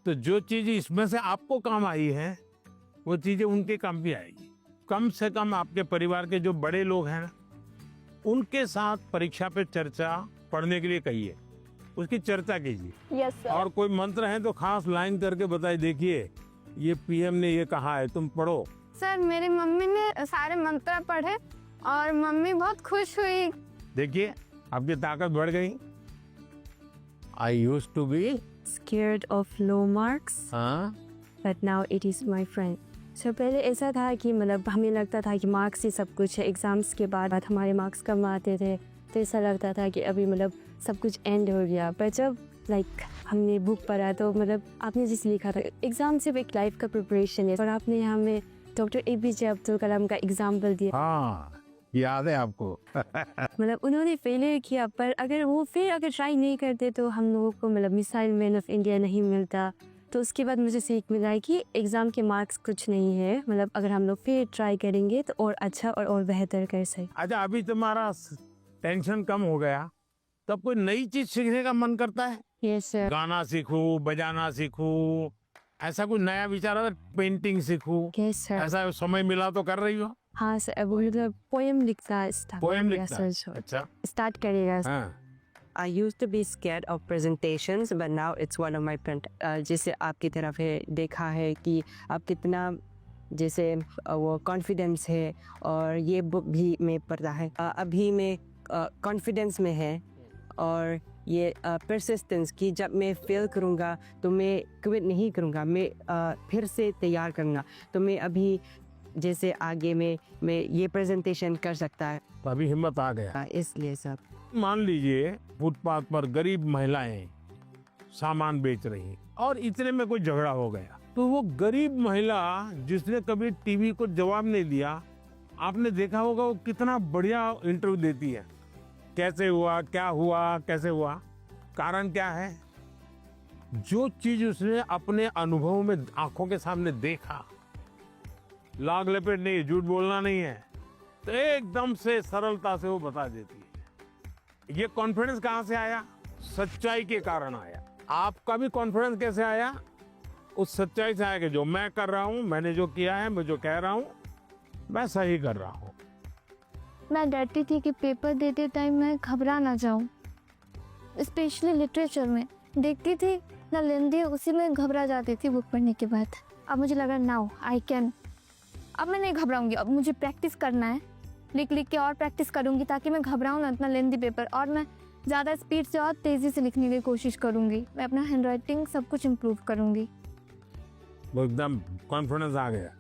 तो जो चीज इसमें से आपको काम आई है वो चीजें उनके काम भी आएगी। कम से कम आपके परिवार के जो बड़े लोग हैं ना, उनके साथ परीक्षा पे चर्चा पढ़ने के लिए कहिए, उसकी चर्चा कीजिए। Yes sir. और कोई मंत्र है तो खास लाइन करके बताइए, देखिए ये पीएम ने ये कहा है, तुम पढ़ो। सर मेरी मम्मी ने सारे मंत्र पढ़े और मम्मी बहुत खुश हुई। देखिए आपकी ताकत बढ़ गई। I used to be Scared of low marks, but now it is my friend. So पहले ऐसा था कि मतलब हमें लगता था कि मार्क्स ही सब कुछ है। एग्ज़ाम्स के बाद हमारे मार्क्स कम आते थे, तो ऐसा लगता था कि अभी मतलब सब कुछ एंड हो गया। पर जब हमने बुक पढ़ा तो मतलब आपने जिसे लिखा था, एग्ज़ाम सिर्फ एक लाइफ का प्रिपरेशन है, और आपने हमें डॉक्टर APJ अब्दुल कलाम का एग्जाम्पल दिया। हाँ, याद है आपको। मतलब उन्होंने फेलियर किया, पर अगर वो फिर अगर ट्राई नहीं करते तो हम लोगों को मतलब मिसाइल मैन ऑफ इंडिया नहीं मिलता। तो उसके बाद मुझे सीख मिला है कि एग्ज़ाम के मार्क्स कुछ नहीं है, मतलब अगर हम लोग फिर ट्राई करेंगे तो और अच्छा और बेहतर कर सकें। अच्छा, अभी तुम्हारा टेंशन कम हो गया, तब कोई नई चीज सीखने का मन करता है? Yes sir. गाना सीखूं, बजाना सीखूं, ऐसा कोई नया विचार है? पेंटिंग सीखूं, यस सर। ऐसा समय मिला तो कर रही हो? हाँ सर, अब मतलब पोएम लिखता है। पोएम लिखता है? अच्छा, स्टार्ट करेगा। हाँ। I used to be scared of presentations, but now it's one of my friend. जैसे आपकी तरफ है देखा है कि आप कितना जैसे वो कॉन्फिडेंस है, और ये बुक भी मैं पढ़ता है। अभी मैं कॉन्फिडेंस में है, और ये परसिस्टेंस कि जब मैं फेल करूँगा तो मैं क्विट नहीं करूँगा, मैं फिर से तैयार करूँगा। तो मैं अभी जैसे आगे में मैं ये प्रेजेंटेशन कर सकता है। तभी हिम्मत आ गया। इसलिए सर। मान लीजिए फुटपाथ पर गरीब महिलाएं सामान बेच रही हैं और इतने में कोई झगड़ा हो गया, तो वो गरीब महिला जिसने कभी टीवी को जवाब नहीं दिया, आपने देखा होगा वो कितना बढ़िया इंटरव्यू देती है। कैसे हुआ, क्या हुआ, कैसे हुआ, कारण क्या है? जो चीज उसने अपने अनुभव में आंखों के सामने देखा, लाग लपेट नहीं, झूठ बोलना नहीं है, तो एकदम से सरलता से वो बता देती है। ये कॉन्फिडेंस कहाँ से आया? सच्चाई के कारण आया। आपका भी कॉन्फिडेंस कैसे आया? उस सच्चाई से आया कि जो मैं कर रहा हूँ, मैंने जो किया है, मैं जो कह रहा हूँ, मैं सही कर रहा हूँ। मैं डरती थी कि पेपर देते टाइम मैं घबरा ना जाऊं, स्पेशली लिटरेचर में देखती थी ना लेंदी, उसी में घबरा जाती थी बुक पढ़ने के बाद। अब मुझे लगा नाउ आई कैन, अब मैं नहीं घबराऊंगी, अब मुझे प्रैक्टिस करना है, लिख लिख के और प्रैक्टिस करूंगी ताकि मैं घबराऊं ना इतना लेंदी पेपर, और मैं ज़्यादा स्पीड से और तेज़ी से लिखने की कोशिश करूंगी। मैं अपना हैंड राइटिंग सब कुछ इम्प्रूव करूंगी। वो एकदम कॉन्फिडेंस आ गया।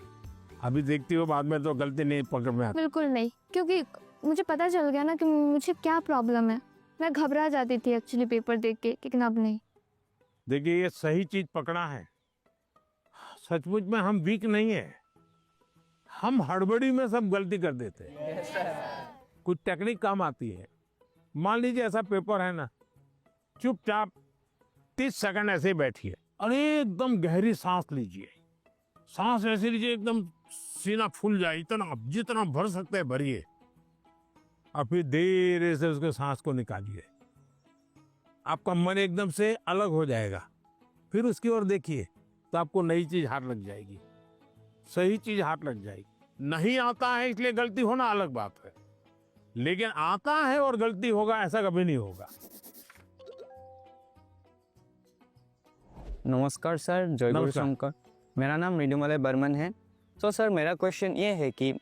अभी देखती हो बाद में तो गलती नहीं पकड़ में आती। बिल्कुल नहीं, क्योंकि मुझे पता चल गया ना कि मुझे क्या प्रॉब्लम है। मैं घबरा जाती थी एक्चुअली पेपर देख के, लेकिन अब नहीं। देखिए ये सही चीज पकड़ा है। सचमुच में हम वीक नहीं है, हम हड़बड़ी में सब गलती कर देते हैं। कुछ टेक्निक काम आती है। मान लीजिए ऐसा पेपर है ना, चुपचाप 30 सेकंड ऐसे ही बैठिए और एकदम गहरी सांस लीजिए। सांस ऐसे लीजिए एकदम सीना फूल जाए, इतना जितना भर सकते हैं भरिए, और फिर धीरे से उसके सांस को निकालिए। आपका मन एकदम से अलग हो जाएगा। फिर उसकी ओर देखिए तो आपको नई चीज हाथ लग जाएगी, सही चीज हाथ लग जाएगी। नहीं आता है इसलिए गलती होना अलग बात है, लेकिन आता है और गलती होगा ऐसा कभी नहीं होगा। नमस्कार सर, जय गुरु नमस्कार। शंकर। मेरा नाम मृदुमलय बर्मन है। तो सर मेरा क्वेश्चन ये है कि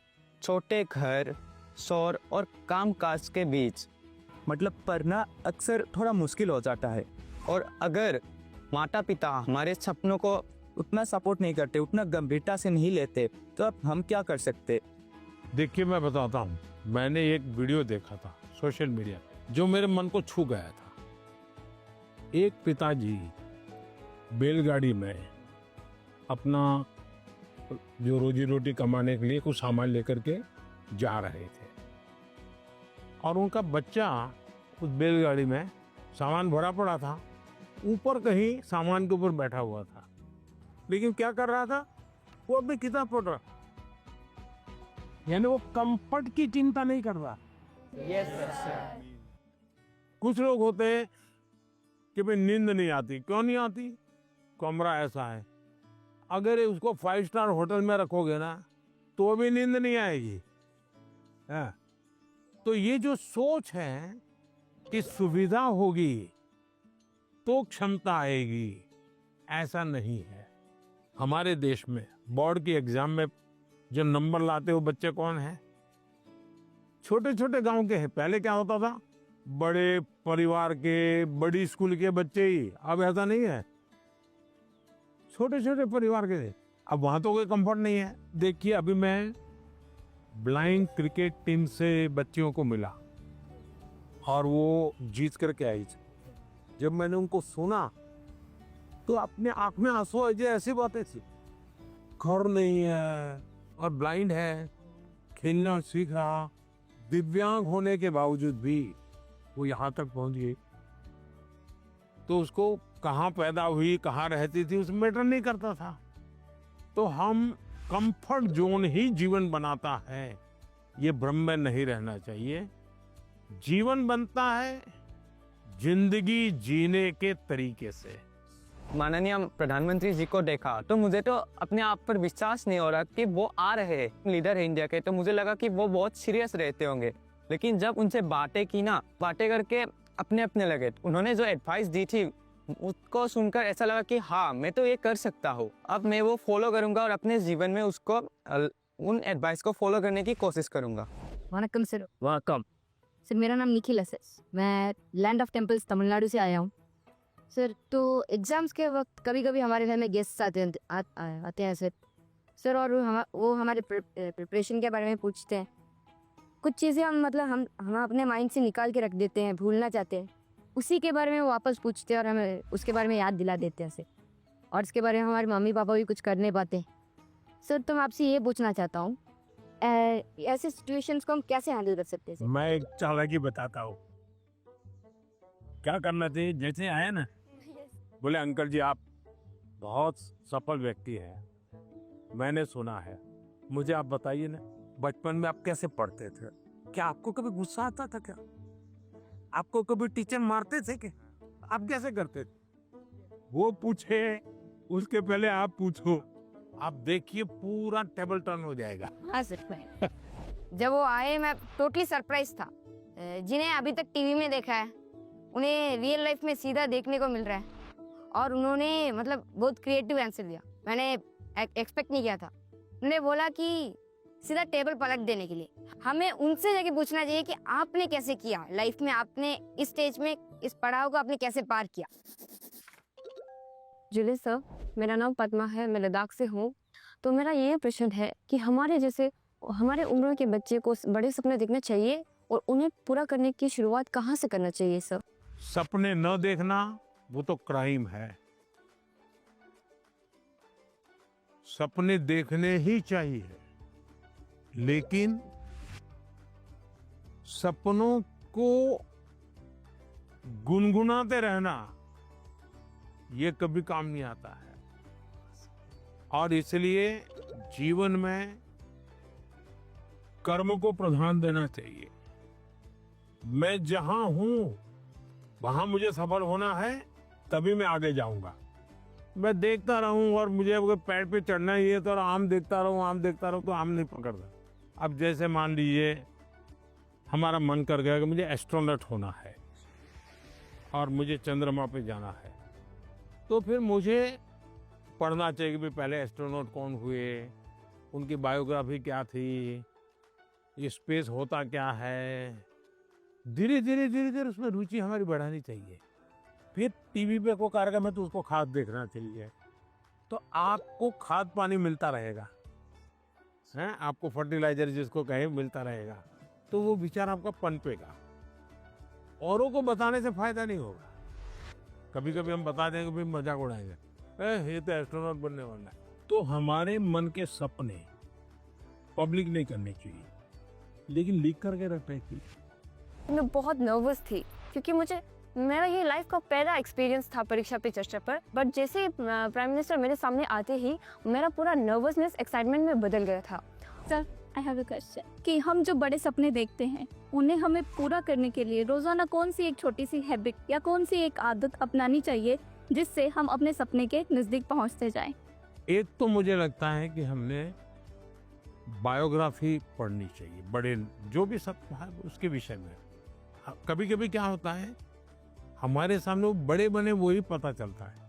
छोटे घर, शोर और कामकाज के बीच मतलब पढ़ना अक्सर थोड़ा मुश्किल हो जाता है। और अगर माता पिता हमारे सपनों को उतना सपोर्ट नहीं करते, उतना गंभीरता से नहीं लेते, तो अब हम क्या कर सकते? देखिए मैं बताता हूँ, मैंने एक वीडियो देखा था सोशल मीडिया पे जो मेरे मन को छू गया था। एक पिताजी बैलगाड़ी में अपना जो रोजी रोटी कमाने के लिए कुछ सामान लेकर के जा रहे थे, और उनका बच्चा उस बैलगाड़ी में सामान भरा पड़ा था, ऊपर कहीं सामान के ऊपर बैठा हुआ था, लेकिन क्या कर रहा था? वो अपनी किताब पढ़ रहा, यानी वो कंफर्ट की चिंता नहीं कर रहा। कुछ लोग होते हैं कि भाई नींद नहीं आती। क्यों नहीं आती? कमरा ऐसा है, अगर उसको 5 स्टार होटल में रखोगे ना तो भी नींद नहीं आएगी। हाँ। तो ये जो सोच है कि सुविधा होगी तो क्षमता आएगी, ऐसा नहीं है। हमारे देश में बोर्ड की एग्जाम में जो नंबर लाते हो बच्चे कौन है? छोटे छोटे गांव के हैं। पहले क्या होता था? बड़े परिवार के, बड़ी स्कूल के बच्चे ही। अब ऐसा नहीं है, छोटे छोटे परिवार के थे। अब वहां तो कोई कंफर्ट नहीं है। देखिए अभी मैं ब्लाइंड क्रिकेट टीम से बच्चियों को मिला और वो जीत करके आई। जब मैंने उनको सुना तो अपने आंख में आंसू आ जाए, ऐसी बातें थी। घर नहीं है और ब्लाइंड है, खेलना सीख रहा, दिव्यांग होने के बावजूद भी वो यहाँ तक पहुंच गई। तो उसको कहाँ पैदा हुई, कहाँ रहती थी, उसमें मैटर नहीं करता था। तो हम कंफर्ट जोन ही जीवन बनाता है, ये भ्रम में नहीं रहना चाहिए। जीवन बनता है जिंदगी जीने के तरीके से। माननीय प्रधानमंत्री जी को देखा तो मुझे तो अपने आप पर विश्वास नहीं हो रहा कि वो आ रहे हैं, लीडर है इंडिया के। तो मुझे लगा कि वो बहुत सीरियस रहते होंगे, लेकिन जब उनसे बातें की ना, बातें करके अपने अपने लगे। उन्होंने जो एडवाइस दी थी उसको सुनकर ऐसा लगा कि हाँ मैं तो ये कर सकता हूँ। अब मैं वो फॉलो करूँगा और अपने जीवन में उसको उन एडवाइस को फॉलो करने की कोशिश करूँगा। वनकम सर। वेलकम सर, मेरा नाम निखिल है सर। मैं लैंड ऑफ टेम्पल्स तमिलनाडु से आया हूँ सर। तो एग्ज़ाम्स के वक्त कभी कभी हमारे घर में गेस्ट आते हैं सर। सर और वो हमारे प्रिपरेशन के बारे में पूछते हैं। कुछ चीज़ें हम अपने माइंड से निकाल के रख देते हैं, भूलना चाहते हैं, उसी के बारे में वो वापस पूछते हैं और हमें उसके बारे में याद दिला देते हैं उसे। और इसके बारे में हमारे मम्मी पापा भी कुछ कर नहीं पाते। सर तो मैं आपसे ये पूछना चाहता हूँ, ऐसे सिचुएशंस को हम कैसे हैंडल कर सकते हैं? मैं एक चालाकी बताता हूँ क्या करना चाहिए। जैसे आए ना, बोले अंकल जी आप बहुत सफल व्यक्ति हैं, मैंने सुना है, मुझे आप बताइए ना बचपन में आप कैसे पढ़ते थे? क्या आपको कभी गुस्सा आता था? क्या आपको कभी टीचर मारते थे? क्या आप कैसे करते थे? वो पूछे उसके पहले आप पूछो, आप देखिए पूरा टेबल टर्न हो जाएगा। हाँ सर, जब वो आए मैं टोटली सरप्राइज था। जिन्हें अभी तक टीवी में देखा है उन्हें रियल लाइफ में सीधा देखने को मिल रहा है। और उन्होंने बहुत क्रिएटिव आंसर दिया, मैंने एक्सपेक्ट नहीं किया था। उन्होंने बोला कि सीधा टेबल पलट देने के लिए। हमें उनसे जाके पूछना चाहिए कि आपने कैसे किया लाइफ में, आपने इस स्टेज में इस पड़ाव को आपने कैसे पार किया। जुले सर, मेरा नाम पद्मा है, मैं लद्दाख से हूँ। तो मेरा ये प्रश्न है कि हमारे उम्र के बच्चे को बड़े सपने देखना चाहिए और उन्हें पूरा करने की शुरुआत कहाँ से करना चाहिए सर? सपने न देखना वो तो क्राइम है। सपने देखने ही चाहिए, लेकिन सपनों को गुनगुनाते रहना ये कभी काम नहीं आता है। और इसलिए जीवन में कर्म को प्रधान देना चाहिए। मैं जहां हूं वहां मुझे सफल होना है, तभी मैं आगे जाऊंगा। मैं देखता रहूं और मुझे अगर पेड़ पे चढ़ना ही है तो आम देखता रहूं तो आम नहीं पकड़ता। अब जैसे मान लीजिए हमारा मन कर गया कि मुझे एस्ट्रोनॉट होना है और मुझे चंद्रमा पे जाना है, तो फिर मुझे पढ़ना चाहिए कि पहले एस्ट्रोनॉट कौन हुए, उनकी बायोग्राफी क्या थी, ये स्पेस होता क्या है। धीरे धीरे उसमें रुचि हमारी बढ़ानी चाहिए। फिर टीवी पे कोई कार्यक्रम है तो उसको खाद देखना चाहिए, तो आपको खाद पानी मिलता रहेगा, हैं, आपको फर्टिलाइजर जिसको कहे मिलता रहेगा, तो वो विचार आपका पनपेगा। औरों को बताने से फायदा नहीं होगा। कभी कभी हम बता देंगे, भाई मजाक उड़ाएंगे, ये तो एस्ट्रोनॉट बनने वाला है। तो हमारे मन के सपने पब्लिक नहीं करने चाहिए, लेकिन लिख करके रखने चाहिए। मैं बहुत नर्वस थी क्योंकि मेरा ये लाइफ का पहला एक्सपीरियंस था परीक्षा पे चर्चा पर। बट जैसे प्राइम मिनिस्टर मेरे सामने आते ही मेरा पूरा नर्वसनेस एक्साइटमेंट में बदल गया था। Sir I have a question कि हम जो बड़े सपने देखते हैं उन्हें हमें पूरा करने के लिए रोजाना कौन सी एक छोटी सी हैबिट या कौन सी एक आदत अपनानी चाहिए जिससे हम अपने सपने के नजदीक पहुंचते जाएं? एक तो मुझे लगता है कि हमने बायोग्राफी पढ़नी चाहिए, बड़े जो भी सब है उसके विषय में। कभी कभी क्या होता है हमारे सामने वो बड़े बने वही पता चलता है,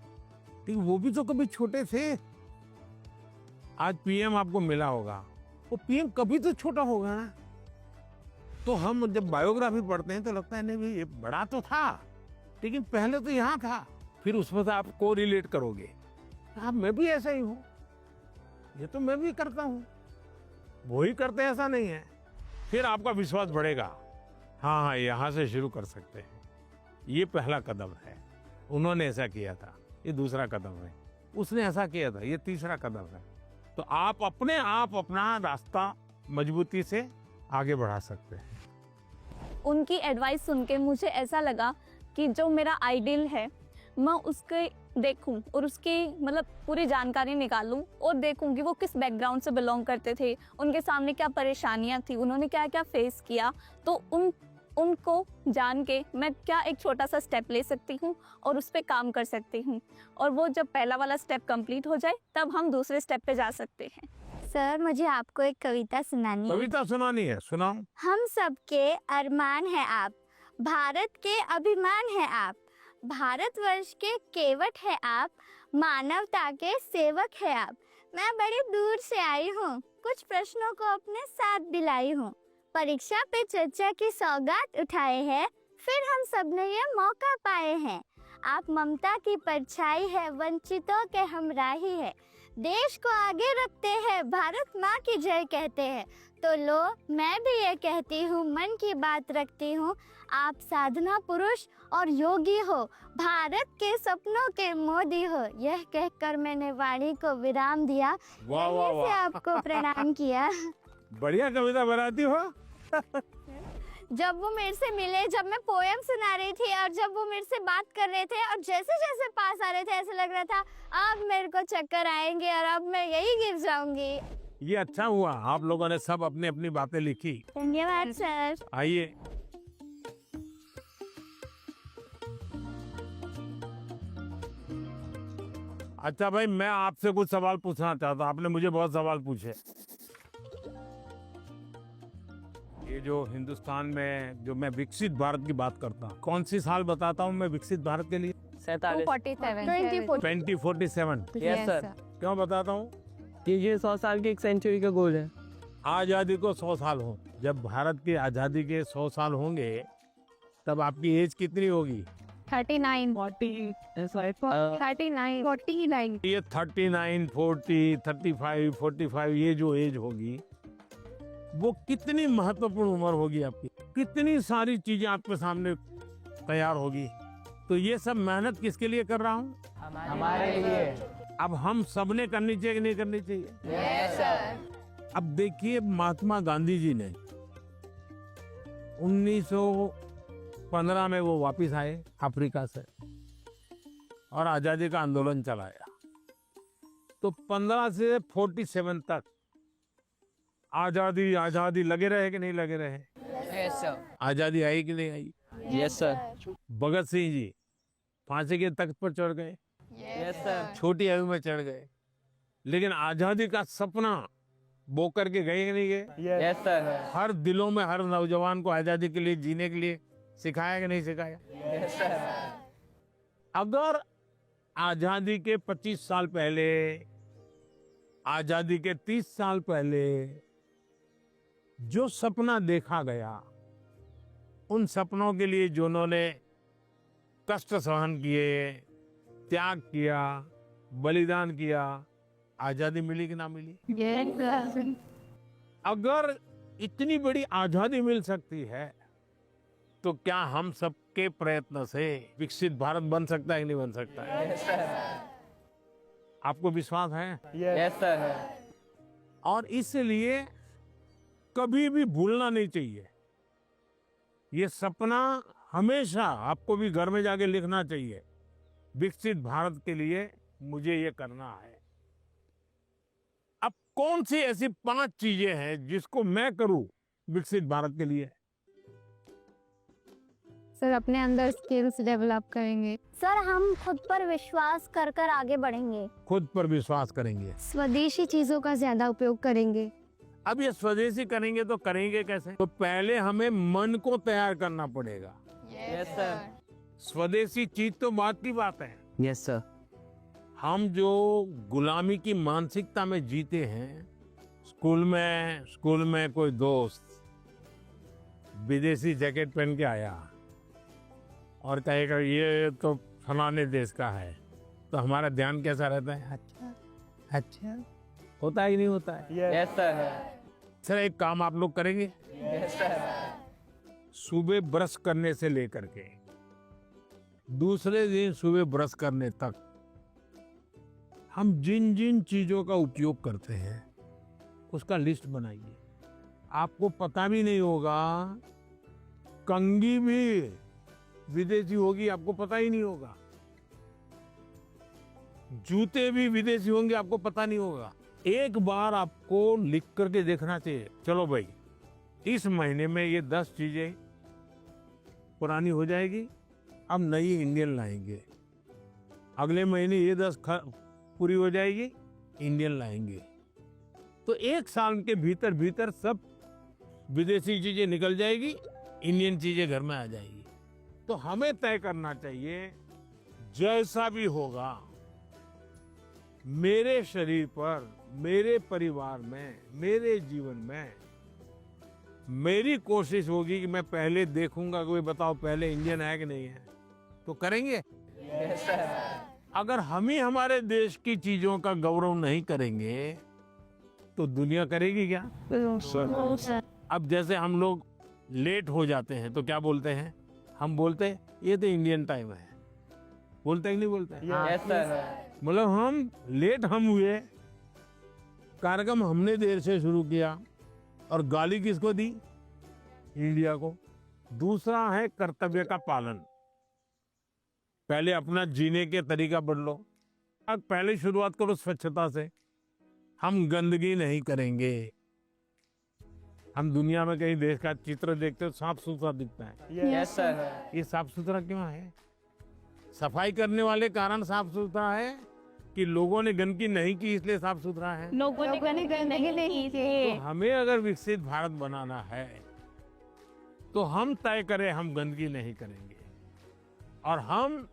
लेकिन वो भी तो कभी छोटे थे। आज पीएम आपको मिला होगा, वो पीएम कभी तो छोटा होगा ना। तो हम जब बायोग्राफी पढ़ते हैं तो लगता है नहीं भाई ये बड़ा तो था, लेकिन पहले तो यहाँ था। फिर उसमें से आप को रिलेट करोगे, आप मैं भी ऐसा ही हूँ, ये तो मैं भी करता हूँ, वो ही करते हैं ऐसा नहीं है। फिर आपका विश्वास बढ़ेगा, हाँ यहाँ से शुरू कर सकते हैं। ये पहला कदम है, उन्होंने ऐसा किया था, ये दूसरा कदम है, उसने ऐसा किया था, ये तीसरा कदम है। तो आप अपने आप अपना रास्ता मजबूती से आगे बढ़ा सकते हैं। उनकी एडवाइस सुन के मुझे ऐसा लगा कि जो मेरा आइडियल है मैं उसके देखूं और उसकी पूरी जानकारी निकालूं और देखूं कि वो किस बैकग्राउंड से बिलोंग करते थे, उनके सामने क्या परेशानियां थी, उन्होंने क्या क्या फेस किया। तो उनको जान के मैं क्या एक छोटा सा स्टेप ले सकती हूँ और उस पर काम कर सकती हूँ, और वो जब पहला वाला स्टेप कंप्लीट हो जाए तब हम दूसरे स्टेप पे जा सकते हैं। सर मुझे आपको एक कविता सुनानी है। कविता सुनानी है, सुनाओ। हम सबके अरमान है आप, भारत के अभिमान है आप, भारतवर्ष के केवट है आप, मानवता के सेवक है आप। मैं बड़ी दूर से आई हूँ, कुछ प्रश्नों को अपने साथ दिलाई हूँ, परीक्षा पे चर्चा की सौगात उठाए हैं, फिर हम सबने ये मौका पाए हैं। आप ममता की परछाई है, वंचितों के हमराही है, देश को आगे रखते हैं, भारत माँ की जय कहते हैं। तो लो, मैं भी ये कहती हूँ, मन की बात रखती हूँ, आप साधना पुरुष और योगी हो, भारत के सपनों के मोदी हो। यह कहकर मैंने वाणी को विराम दिया। वाह वाह यहीं से वाह, आपको प्रणाम किया। बढ़िया कविता बनाती हो। जब वो मेरे से मिले, जब मैं पोयम सुना रही थी और जब वो मेरे से बात कर रहे थे और जैसे जैसे पास आ रहे थे, ऐसे लग रहा था अब मेरे को चक्कर आएंगे और अब मैं यही गिर जाऊंगी। ये अच्छा हुआ, आप लोगों ने सब अपनी अपनी बातें लिखी। धन्यवाद सर। आइए, अच्छा भाई, मैं आपसे कुछ सवाल पूछना चाहता हूँ। आपने मुझे बहुत सवाल पूछे। ये जो हिंदुस्तान में जो मैं विकसित भारत की बात करता हूँ, कौन सी साल बताता हूँ मैं विकसित भारत के लिए? 2047। Yes sir. क्यों बताता हूँ? कि ये 100 साल की एक सेंचुरी का गोल है। आज़ादी को 100 साल हो, जब भारत की आज़ादी के 100 साल होंगे तब आपकी एज कितनी होगी? 39 ये 39, 40, 35, 45 ये जो एज होगी वो कितनी महत्वपूर्ण उम्र होगी आपकी, कितनी सारी चीजें आपके सामने तैयार होगी। तो ये सब मेहनत किसके लिए कर रहा हूँ? हमारे लिए। अब हम सबने करनी चाहिए कि नहीं करनी चाहिए? Yes sir. अब देखिए, महात्मा गांधी जी ने 1915 में वो वापस आए अफ्रीका से और आजादी का आंदोलन चलाया। तो 15 से 47 तक आजादी आजादी लगे रहे कि नहीं लगे रहे? Yes sir. आजादी आई कि नहीं आई? Yes sir. भगत सिंह जी फांसी के तख्त पर चढ़ गए, यस सर। छोटी आयु में चढ़ गए, लेकिन आजादी का सपना बो करके गए कि नहीं गए? Yes sir. हर दिलों में हर नौजवान को आजादी के लिए जीने के लिए सिखाया कि नहीं सिखाया? Yes sir. अगर आजादी के 25 साल पहले, आजादी के 30 साल पहले जो सपना देखा गया, उन सपनों के लिए जिन्होंने कष्ट सहन किए, त्याग किया, बलिदान किया, आजादी मिली कि ना मिली? अगर इतनी बड़ी आजादी मिल सकती है तो क्या हम सबके प्रयत्न से विकसित भारत बन सकता है कि नहीं बन सकता है? Yes sir. आपको विश्वास है? Yes sir. और इसलिए कभी भी भूलना नहीं चाहिए। ये सपना हमेशा आपको भी घर में जाके लिखना चाहिए। विकसित भारत के लिए मुझे ये करना है। अब कौन सी ऐसी 5 चीजें हैं जिसको मैं करूं विकसित भारत के लिए? सर, अपने अंदर स्किल्स डेवलप करेंगे। सर, हम खुद पर विश्वास कर कर आगे बढ़ेंगे। खुद पर विश्वास करेंगे। स्वदेशी चीजों का ज्यादा उपयोग करेंगे। अब ये स्वदेशी करेंगे तो करेंगे कैसे? तो पहले हमें मन को तैयार करना पड़ेगा। Yes sir. स्वदेशी चीज तो बात की बात है। Yes sir. हम जो गुलामी की मानसिकता में जीते हैं, स्कूल में कोई दोस्त विदेशी जैकेट पहन के आया और कहेगा ये तो फलाने देश का है, तो हमारा ध्यान कैसा रहता है? अच्छा अच्छा, होता है कि नहीं होता है? Yes sir. सर, एक काम आप लोग करेंगे? Yes sir. सुबह ब्रश करने से लेकर के दूसरे दिन सुबह ब्रश करने तक हम जिन जिन चीजों का उपयोग करते हैं उसका लिस्ट बनाइए। आपको पता भी नहीं होगा, कंघी भी विदेशी होगी, आपको पता ही नहीं होगा। जूते भी विदेशी होंगे, आपको पता नहीं होगा। एक बार आपको लिख करके देखना चाहिए, चलो भाई इस महीने में ये 10 चीजें पुरानी हो जाएगी, अब नई इंडियन लाएंगे। अगले महीने ये 10 पूरी हो जाएगी, इंडियन लाएंगे। तो 1 साल के भीतर भीतर सब विदेशी चीजें निकल जाएगी, इंडियन चीजें घर में आ जाएगी। तो हमें तय करना चाहिए, जैसा भी होगा मेरे शरीर पर, मेरे परिवार में, मेरे जीवन में, मेरी कोशिश होगी कि मैं पहले देखूंगा, कोई बताओ पहले इंडियन है कि नहीं है, तो करेंगे। Yes sir. अगर हम ही हमारे देश की चीजों का गौरव नहीं करेंगे तो दुनिया करेगी क्या? अब जैसे हम लोग लेट हो जाते हैं तो क्या बोलते हैं? हम बोलते हैं ये तो इंडियन टाइम है, बोलते हैं कि नहीं बोलते हैं? Yes sir. मतलब हम लेट हम हुए, कार्यक्रम हमने देर से शुरू किया और गाली किसको दी? इंडिया को। दूसरा है कर्तव्य का पालन। पहले अपना जीने के तरीका बदलो। अब पहले शुरुआत करो स्वच्छता से। हम गंदगी नहीं करेंगे। हम दुनिया में कहीं देश का चित्र देखते हो साफ सुथरा दिखता है, यस सर। ये साफ सुथरा क्यों है? सफाई करने वाले कारण साफ सुथरा है कि लोगों ने गंदगी नहीं की इसलिए साफ सुथरा है? लोगों ने गंदगी नहीं तो हमें अगर विकसित भारत बनाना है तो हम तय करें हम गंदगी नहीं करेंगे और हम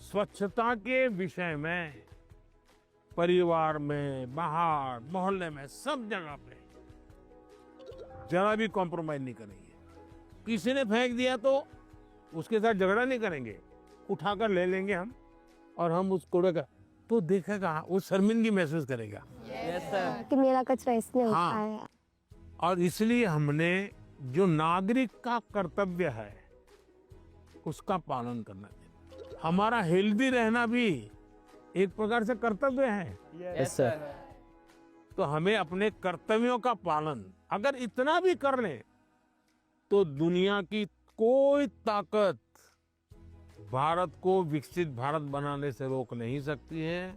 स्वच्छता के विषय में परिवार में, बाहर, मोहल्ले में, सब जगह पे जरा भी कॉम्प्रोमाइज नहीं करेंगे। किसी ने फेंक दिया तो उसके साथ झगड़ा नहीं करेंगे, उठाकर ले लेंगे हम और हम उस कूड़े का तो देखेगा, वो शर्मिंदगी महसूस करेगा। Yes sir. कि मेरा कचरा इसने हाँ। उठाया। और इसलिए हमने जो नागरिक का कर्तव्य है उसका पालन करना चाहिए। हमारा हेल्दी रहना भी एक प्रकार से कर्तव्य है। Yes sir. तो हमें अपने कर्तव्यों का पालन अगर इतना भी कर ले तो दुनिया की कोई ताकत भारत को विकसित भारत बनाने से रोक नहीं सकती है।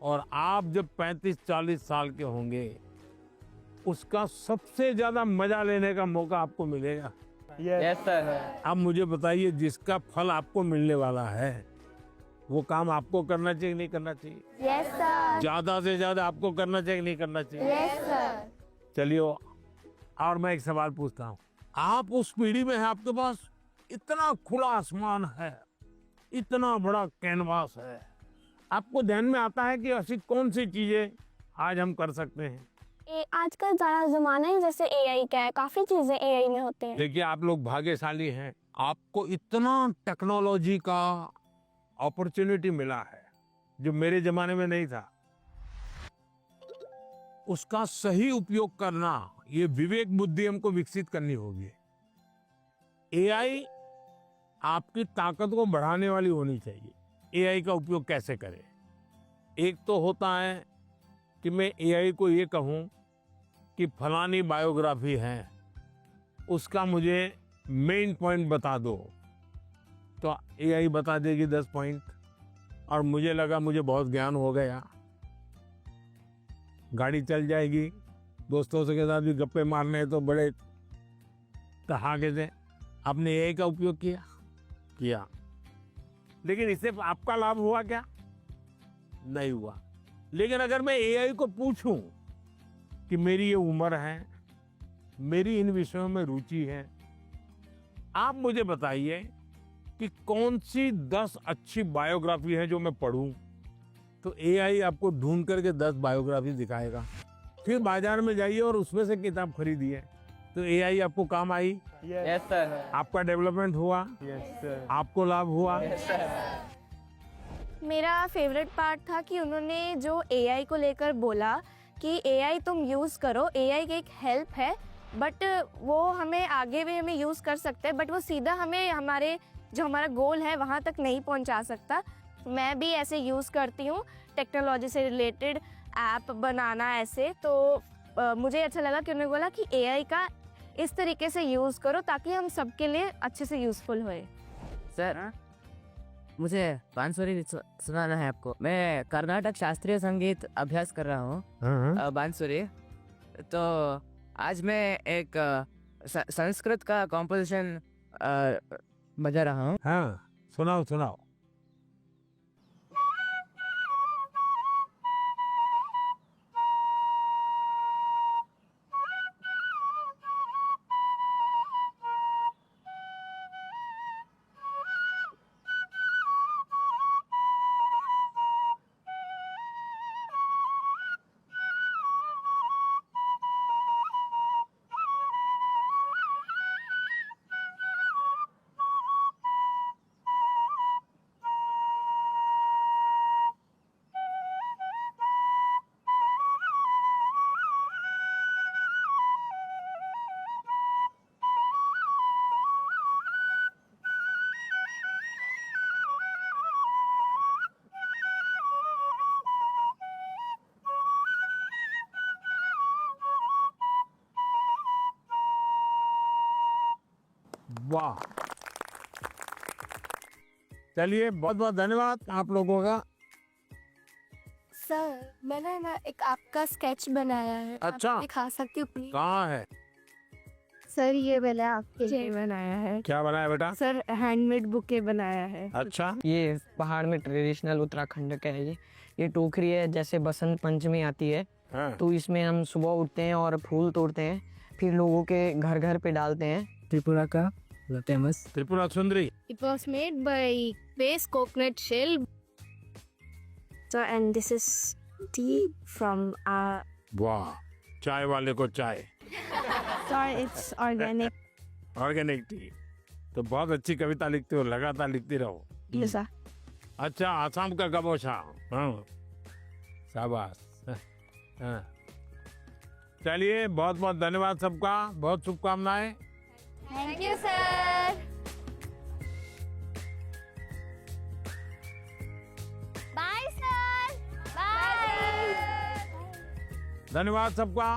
और आप जब 35-40 साल के होंगे उसका सबसे ज्यादा मजा लेने का मौका आपको मिलेगा। Yes sir. अब मुझे बताइए, जिसका फल आपको मिलने वाला है वो काम आपको करना चाहिए नहीं करना चाहिए? Yes sir. ज्यादा से ज्यादा आपको करना चाहिए नहीं करना चाहिए? Yes sir. चलिए, और मैं एक सवाल पूछता हूँ। आप उस पीढ़ी में है, आपके पास इतना खुला आसमान है, इतना बड़ा कैनवास है, आपको ध्यान में आता है कि ऐसी कौन सी चीजें आज हम कर सकते हैं? आजकल ज़्यादा ज़माना है जैसे एआई का है, काफ़ी चीज़ें एआई में होती हैं। देखिए, आप लोग भाग्यशाली हैं, आपको इतना टेक्नोलॉजी का अपॉर्चुनिटी मिला है जो मेरे जमाने में नहीं था। उसका सही उपयोग करना, ये विवेक बुद्धि हमको विकसित करनी होगी। एआई आपकी ताकत को बढ़ाने वाली होनी चाहिए। एआई का उपयोग कैसे करें? एक तो होता है कि मैं एआई को ये कहूं कि फलानी बायोग्राफी है, उसका मुझे मेन पॉइंट बता दो, तो एआई बता देगी 10 पॉइंट और मुझे लगा मुझे बहुत ज्ञान हो गया, गाड़ी चल जाएगी, दोस्तों के साथ भी गप्पे मारने तो बड़े ठहाके से। आपने एआई का उपयोग किया, लेकिन इससे आपका लाभ हुआ क्या? नहीं हुआ। लेकिन अगर मैं एआई को पूछूं कि मेरी ये उम्र है, मेरी इन विषयों में रुचि है, आप मुझे बताइए कि कौन सी 10 अच्छी बायोग्राफी है जो मैं पढूं, तो एआई आपको ढूंढ करके 10 बायोग्राफी दिखाएगा। फिर बाजार में जाइए और उसमें से किताब खरीदिए, तो एआई आपको काम आई। Yes sir. आपका डेवलपमेंट हुआ, यस सर। आपको लाभ हुआ। Yes sir. मेरा फेवरेट पार्ट था कि उन्होंने जो एआई को लेकर बोला कि एआई तुम यूज़ करो, एआई की एक हेल्प है, बट वो हमें आगे भी हमें यूज़ कर सकते हैं, बट वो सीधा हमें हमारे जो हमारा गोल है वहाँ तक नहीं पहुँचा सकता। मैं भी ऐसे यूज़ करती हूँ टेक्नोलॉजी से रिलेटेड ऐप बनाना ऐसे, तो मुझे अच्छा लगा कि उन्होंने बोला कि एआई का इस तरीके से यूज़ करो ताकि हम सबके लिए अच्छे से यूज़फुल होए। सर, मुझे बांसुरी सुनाना है आपको। मैं कर्नाटक शास्त्रीय संगीत अभ्यास कर रहा हूँ, बांसुरी। तो आज मैं एक संस्कृत का कॉम्पोजिशन बजा रहा हूँ। हाँ, सुनाओ। वाह, चलिए बहुत बहुत धन्यवाद आप लोगों का। सर मैंने ना एक आपका स्केच बनाया है, अच्छा। आप दिखा सकती हूँ प्लीज? कहाँ है? सर ये मैंने आपके लिए बनाया है। क्या बनाया बेटा? सर हैंडमेड बुके बनाया है। अच्छा, ये पहाड़ में ट्रेडिशनल उत्तराखंड का है ये टोकरी है, जैसे बसंत पंचमी आती है हाँ। तो इसमें हम सुबह उठते हैं और फूल तोड़ते हैं, फिर लोगों के घर घर पे डालते हैं। त्रिपुरा का famous Tripura Sundari. It was made by base coconut shell. So and this is tea from our वाह, चाय वाले को चाय, sorry it's organic. Organic T. तो बहुत अच्छी कविता लिखते हो, लगातार लिखती रहो। Yes sir. अच्छा, आसाम का गबोशा। हाँ, शाबाश। हाँ। चलिए बहुत बहुत धन्यवाद सबका, बहुत शुभकामनाएं। Thank you sir. Bye sir, bye. धन्यवाद सबका।